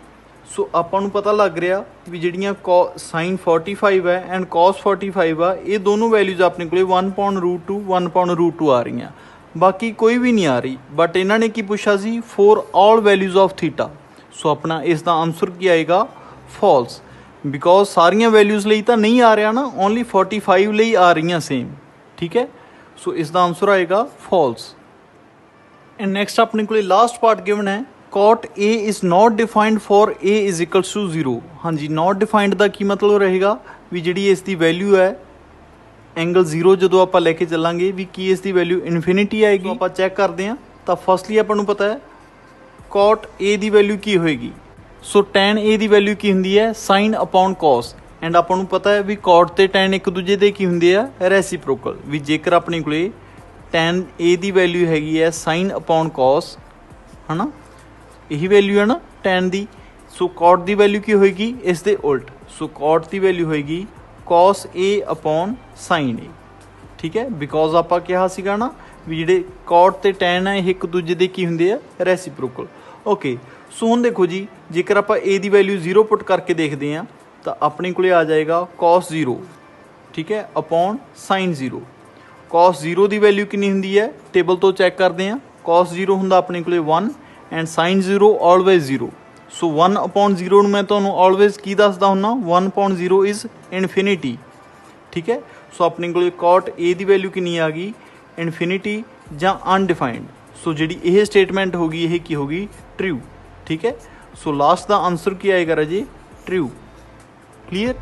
ਸੋ ਆਪਾਂ ਨੂੰ ਪਤਾ ਲੱਗ ਰਿਹਾ ਵੀ ਜਿਹੜੀਆਂ sin 45 ਹੈ ਐਂਡ cos 45 ਆ, ਇਹ ਦੋਨੋਂ ਵੈਲਿਊਜ਼ ਆਪਣੇ ਕੋਲੇ 1/√2 1/√2 ਆ ਰਹੀਆਂ, ਬਾਕੀ ਕੋਈ ਵੀ ਨਹੀਂ ਆ ਰਹੀ। ਬਟ ਇਹਨਾਂ ਨੇ ਕੀ ਪੁੱਛਿਆ ਸੀ, for all values of theta. So ਆਪਣਾ ਇਸ ਦਾ ਆਨਸਰ ਕੀ ਆਏਗਾ, ਫਾਲਸ, ਬਿਕੋਜ਼ ਸਾਰੀਆਂ ਵੈਲਿਊਜ਼ ਲਈ ਤਾਂ ਨਹੀਂ ਆ ਰਿਹਾ ਨਾ, ਓਨਲੀ 45 ਲਈ ਆ ਰਹੀਆਂ ਸੇਮ। ਠੀਕ ਹੈ, ਸੋ ਇਸ ਦਾ ਆਨਸਰ ਆਏਗਾ ਫਾਲਸ। ਐਂਡ ਨੈਕਸਟ ਆਪਣੇ ਕੋਲੇ ਲਾਸਟ ਪਾਰਟ ਗਿਵਨ ਹੈ, cot A is not defined for A is equals to 0। ਹਾਂਜੀ, not defined ਦਾ ਕੀ ਮਤਲਬ ਰਹੇਗਾ ਵੀ ਜਿਹੜੀ ਇਸ ਦੀ ਵੈਲਿਊ ਹੈ ਐਂਗਲ 0 ਜਦੋਂ ਆਪਾਂ ਲੈ ਕੇ ਚੱਲਾਂਗੇ ਵੀ ਕੀ ਇਸ ਦੀ ਵੈਲਿਊ ਇਨਫਿਨਿਟੀ ਆਏਗੀ। ਆਪਾਂ ਚੈੱਕ ਕਰਦੇ ਹਾਂ ਤਾਂ ਫਸਟਲੀ ਆਪਾਂ ਨੂੰ ਪਤਾ ਹੈ cot A ਦੀ ਵੈਲਿਊ ਕੀ ਹੋਏਗੀ। ਸੋ tan A ਦੀ ਵੈਲਿਊ ਕੀ ਹੁੰਦੀ ਹੈ, sin/cos। ਐਂਡ ਆਪਾਂ ਨੂੰ ਪਤਾ ਹੈ ਵੀ cot ਤੇ tan ਇੱਕ ਦੂਜੇ ਦੇ ਕੀ ਹੁੰਦੇ ਆ, ਰੈਸੀਪ੍ਰੋਕਲ। ਵੀ ਜੇਕਰ ਆਪਣੇ ਕੋਲੇ tan A ਦੀ ਵੈਲਿਊ ਹੈਗੀ ਹੈ sin/cos, ਹੈ ਨਾ, ਇਹੀ ਵੈਲਿਊ ਹੈ ਨਾ tan ਦੀ। ਸੋ cot ਦੀ ਵੈਲਿਊ ਕੀ ਹੋਏਗੀ, ਇਸ ਦੇ ਉਲਟ। ਸੋ cot ਦੀ ਵੈਲਿਊ ਹੋਏਗੀ cos A/sin A। ਠੀਕ ਹੈ, ਬਿਕੋਜ਼ ਆਪਾਂ ਕਿਹਾ ਸੀਗਾ ਨਾ ਵੀ ਜਿਹੜੇ cot ਤੇ tan ਹੈ ਇਹ ਇੱਕ ਦੂਜੇ ਦੇ ਕੀ ਹੁੰਦੇ ਆ, ਰੈਸੀਪ੍ਰੋਕਲ। ਓਕੇ, ਸੋ ਹੁਣ ਦੇਖੋ ਜੀ, ਜੇਕਰ ਆਪਾਂ A ਦੀ ਵੈਲਿਊ 0 ਪੁੱਟ ਕਰਕੇ ਦੇਖਦੇ ਹਾਂ ਤਾਂ ਆਪਣੇ ਕੋਲੇ ਆ ਜਾਏਗਾ cos 0, ਠੀਕ ਹੈ, ਅਪੋਨ sin 0। cos 0 ਦੀ ਵੈਲਿਊ ਕਿੰਨੀ ਹੁੰਦੀ ਹੈ, ਟੇਬਲ ਤੋਂ ਚੈੱਕ ਕਰਦੇ ਹਾਂ। cos 0 ਹੁੰਦਾ ਆਪਣੇ ਕੋਲੇ 1 ਐਂਡ sin 0 ਆਲਵੇਜ਼ 0। ਸੋ 1/0 ਨੂੰ ਮੈਂ ਤੁਹਾਨੂੰ ਆਲਵੇਜ਼ ਕੀ ਦੱਸਦਾ ਹੁੰਦਾ, 1/0 ਇਜ਼ ਇਨਫਿਨਿਟੀ। ਠੀਕ ਹੈ, ਸੋ ਆਪਣੇ ਕੋਲ cot A ਦੀ ਵੈਲਿਊ ਕਿੰਨੀ ਆ ਗਈ, ਇਨਫਿਨਿਟੀ ਜਾਂ ਅਨਡਿਫਾਈਨਡ। ਸੋ ਜਿਹੜੀ ਇਹ ਸਟੇਟਮੈਂਟ ਹੋ ਗਈ, ਇਹ ਕੀ ਹੋ ਗਈ, ਟਰੂ। ਠੀਕ ਹੈ, ਸੋ ਲਾਸਟ ਦਾ ਆਨਸਰ ਕੀ ਆਏਗਾ ਰਾਜੇ, ਟਰੂ। ਕਲੀਅਰ।